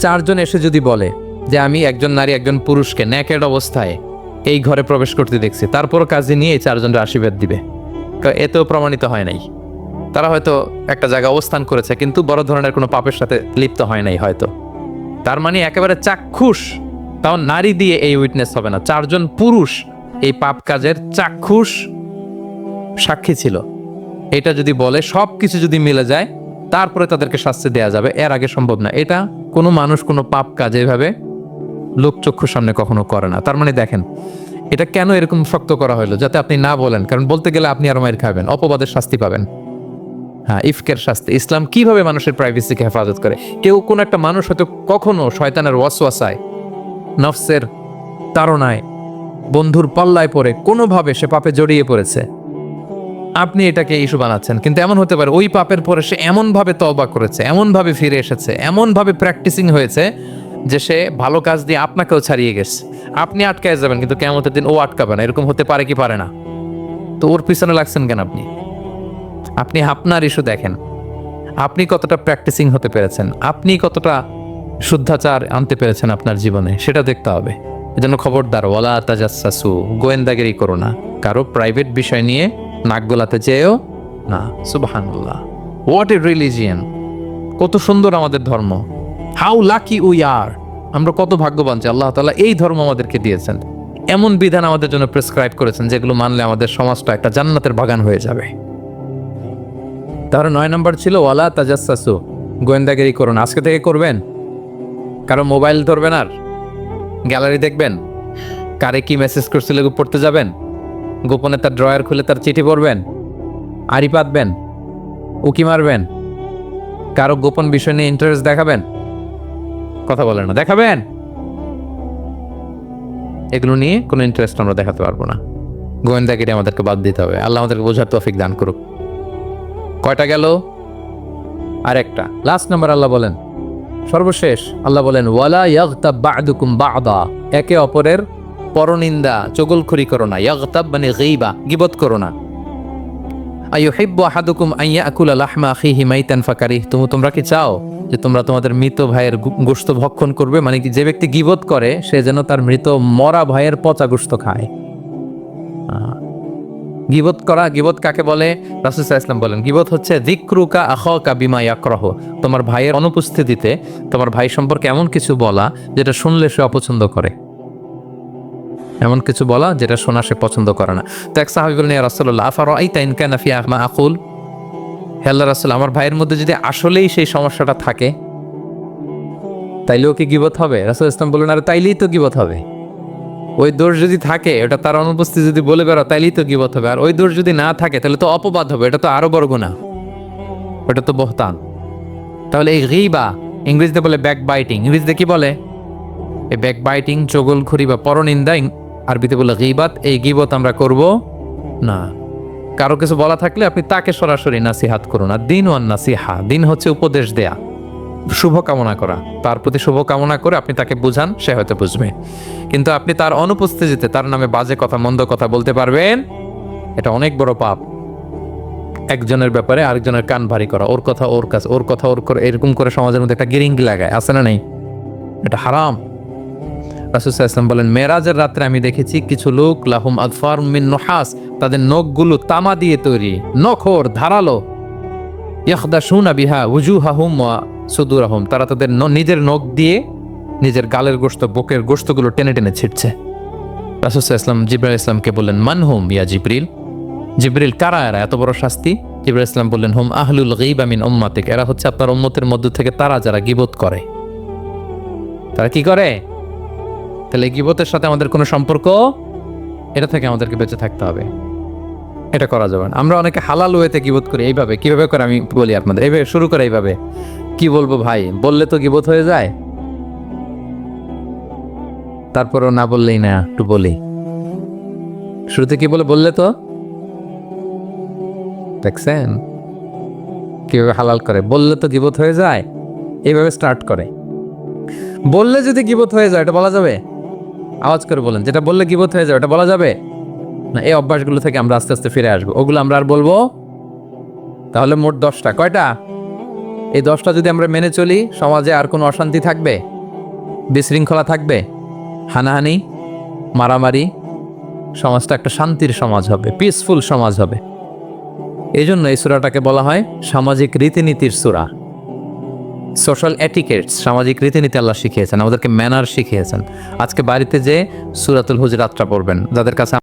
Speaker 1: 4 জন এসে যদি বলে যে আমি একজন নারী একজন পুরুষকে নেকেড অবস্থায় এই ঘরে প্রবেশ করতে দেখছি, তারপরও কাজে নিয়ে এই 4 জনের আশীর্বাদ দিবে, এতেও প্রমাণিত হয় নাই। তারা হয়তো একটা জায়গায় অবস্থান করেছে কিন্তু বড় ধরনের কোনো পাপের সাথে লিপ্ত হয় নাই হয়তো। তার মানে একেবারে চাক্ষুষ, তাও নারী দিয়ে এই উইটনেস হবে না, 4 জন পুরুষ এই পাপ কাজের চাক্ষুষ সাক্ষী ছিল, এটা যদি বলে, সব কিছু যদি মিলে যায় তারপরে তাদেরকে শাস্তি দেয়া যাবে, এর আগে সম্ভব না। এটা কোনো মানুষ কোনো পাপ কাজ এভাবে লোকচক্ষুর সামনে কখনো করে না। তার মানে দেখেন এটা কেন এরকম শক্ত করা হলো, যাতে আপনি না বলেন, কারণ বলতে গেলে আপনি আরো মাইর খাবেন, অপবাদের শাস্তি পাবেন। হ্যাঁ, ইফকের শাস্তি। ইসলাম কিভাবে মানুষের প্রাইভেসিকে হেফাজত করে। কেউ কোন একটা মানুষ হয়তো কখনো শয়তানের ওয়াসওয়াসায়, নফসের তাড়নায়, বন্ধুর পাল্লায় পড়ে কোনোভাবে সে পাপে জড়িয়ে পড়েছে, আপনি এটাকে ইস্যু বানাচ্ছেন, কিন্তু এমন হতে পারে ওই পাপের পরে সে এমনভাবে তওবা করেছে, এমনভাবে ফিরে এসেছে, এমনভাবে প্র্যাকটিসিং হয়েছে যে সে ভালো কাজ দিয়ে আপনাকেও ছাড়িয়ে গেছে। আপনি আটকায় যাবেন কিন্তু কিয়ামতের দিন ও আটকাবে না। এরকম হতে পারে কি পারে না? তো ওর পিছনে লাগছেন কেন আপনি? আপনি আপনার ইস্যু দেখেন, আপনি কতটা প্র্যাকটিসিং হতে পেরেছেন, আপনি কতটা শুদ্ধাচার আনতে পেরেছেন আপনার জীবনে, সেটা দেখতে হবে। এজন্য খবরদার, ওয়ালা তাজাসসু, গোয়েন্দাগিরি করো না, কারো প্রাইভেট বিষয় নিয়ে নাক গলাতে চেয়েও না। সুবহানাল্লাহ, হোয়াট এ রিলিজিয়ান! কত সুন্দর আমাদের ধর্ম, হাউ লাকি উই আর! আমরা কত ভাগ্যবান যে আল্লাহ তাআলা এই ধর্ম আমাদেরকে দিয়েছেন, এমন বিধান আমাদের জন্য প্রেসক্রাইব করেছেন যেগুলো মানলে আমাদের সমাজটা একটা জান্নাতের বাগান হয়ে যাবে। তাহলে 9 নম্বর ছিল ওয়ালা তাজাসসু, গোয়েন্দাগিরি করুন। আজকে থেকে করবেন। কারো মোবাইল ধরবেন, আর গ্যালারি দেখবেন, কারে কি মেসেজ করছিল পড়তে যাবেন, গোপনে তার ড্রয়ার খুলে তার চিঠি পড়বেন, আড়ি পাতবেন, উকি মারবেন, কারো গোপন বিষয় নিয়ে ইন্টারেস্ট দেখাবেন, কথা বলেন না, দেখাবেন। এগুলো নিয়ে কোনো ইন্টারেস্ট আমরা দেখাতে পারবো না। গোয়েন্দাগিরি আমাদেরকে বাদ দিতে হবে। আল্লাহ আমাদেরকে বোঝার তৌফিক দান করুক। কয়টা গেল? আর একটা, লাস্ট নাম্বার। আল্লাহ বলেন সর্বশেষ আল্লাহ বলেন ওয়ালা ইয়াগতাব বা'দুকুম বা'দা, একে অপরের পরনিন্দা চগলখড়ি করো না। ইয়াগতাব মানে গীবা, গীবত করো না। আইয়ুহিব্বু আহাদুকুম আন ইয়াকুলা লাহমা আখিহি মাইতান ফাকারিহতুম, তোমরা কি চাও যে তোমরা তোমাদের মৃত ভাইয়ের গোশত ভক্ষণ করবে? মানে কি, যে ব্যক্তি গীবত করে সে যেন তার মৃত মরা ভাইয়ের পচা গোশত খায়। গীবত করা, গীবত কাকে বলে? রাসূল সাল্লাল্লাহু আলাইহি ওয়াসাল্লাম বলেন গীবত হচ্ছে যিকরুকা আখাকা বিমা ইয়াকরাহ, তোমার ভাইয়ের অনুপস্থিতিতে তোমার ভাই সম্পর্কে এমন কিছু বলা যেটা শুনলে সে অপছন্দ করে, এমন কিছু বলা যেটা শোনা সে পছন্দ করে না। তো এক সাহাবী বলেন ইয়া রাসূলুল্লাহ আফারাআইতা ইন কানা ফি মা আকুল, হে আল্লাহর রাসূল আমার ভাইয়ের মধ্যে যদি আসলেই সেই সমস্যাটা থাকে তাইলেও কি গীবত হবে? রাসূল ইসলাম বললেন আরে তাইলেই তো গীবত হবে। ওই দোষ যদি থাকে, ওটা তার অনুপস্থিতি যদি বলে বেরো তাইলেই তো গীবত হবে। আর ওই দোষ যদি না থাকে তাহলে তো অপবাদ হবে, এটা তো আরো বড় গুনাহ, ওটা তো বহতান। তাহলে এই গীবা ইংরেজিতে বলে ব্যাক বাইটিং, ইংরেজিতে কি বলে? এই ব্যাক বাইটিং, চগলখড়ি বা পরনিন্দা আরবিতে বলে গীবাত। এই গীবত আমরা করব না। কারো কিছু বলা থাকলে আপনি তাকে সরাসরি নাসিহাত করুন। আর দিন ওয়ান নাসিহা, দিন হচ্ছে উপদেশ দেয়া, শুভ কামনা করা, তার প্রতি শুভ কামনা করে আপনি তাকে বুঝান, সে হয়তো বুঝবে। কিন্তু আপনি তার অনুপস্থিতিতে তার নামে বাজে কথা, মন্দ কথা বলতে পারবেন, এটা অনেক বড় পাপ। একজনের ব্যাপারে আরেকজনের কান ভারী করা, ওর কথা ওর কাছে, ওর কথা ওর করে, এরকম করে সমাজের মধ্যে একটা গিরিঙ্গি লাগায়, আছে না নেই? এটা হারাম। রাসূল সাল্লাল্লাহু আলাইহি ওয়াসাল্লাম বলেন মেরাজের রাত্রে আমি দেখেছি কিছু লোক লাহুম আদফার মিন নুহাস, তাদের নখগুলো তামা দিয়ে তৈরি, নখর ধারালো, ইয়াখদাশুনা বিহা উজুহাহুম ওয়া সুদুরাহুম, তারা তাদের নিজের নখ দিয়ে নিজের গালের গোশত, বুকের গোশতগুলো টেনে টেনে ছিটছে। রাসূল সাল্লাল্লাহু আলাইহি ওয়াসাল্লাম জিবরাইল ইসলামকে বললেন মানহুম ইয়া জিবরিল, জিবরিল কারা এরা, এত বড় শাস্তি? জিবরাইল ইসলাম বললেন হুম আহলুল গীবা মিন উম্মাতিক, এরা হচ্ছে আপনার উম্মতের মধ্য থেকে তারা যারা গীবত করে। তারা কি করে? তাহলে গীবতের সাথে আমাদের কোনো সম্পর্ক, এটা থেকে আমাদেরকে বেঁচে থাকতে হবে, এটা করা যাবে না। আমরা অনেকে হালাল ওয়েতে গীবত করি। এইভাবে কিভাবে করে আমি বলি আপনাদের, এইভাবে শুরু করে, এইভাবে কি বলবো ভাই, বললে তো গীবত হয়ে যায়, তারপরও না বললেই না, একটু বলি। শুরুতে কি বললে তো, দেখছেন কিভাবে হালাল করে, বললে তো গীবত হয়ে যায়, এইভাবে স্টার্ট করে। বললে যদি গীবত হয়ে যায় এটা বলা যাবে? আওয়াজ করে বলেন, যেটা বললে গীবত হয়ে যায় ওটা বলা যাবে না? এই অভ্যাসগুলো থেকে আমরা আস্তে আস্তে ফিরে আসবো, ওগুলো আমরা আর বলবো। তাহলে মোট 10টা, কয়টা? এই 10টা যদি আমরা মেনে চলি, সমাজে আর কোনো অশান্তি থাকবে? বিশৃঙ্খলা থাকবে? হানাহানি, মারামারি? সমাজটা একটা শান্তির সমাজ হবে, পিসফুল সমাজ হবে। এই জন্য এই সূরাটাকে বলা হয় সামাজিক রীতিনীতির সূরা, সোশ্যাল এটিকেটস, সামাজিক রীতিনীতি আল্লাহ শিখিয়েছেন আমাদেরকে, ম্যানার শিখিয়েছেন। আজকে বাড়িতে যে সূরাতুল হুজুরাতটা পড়বেন, যাদের কাছে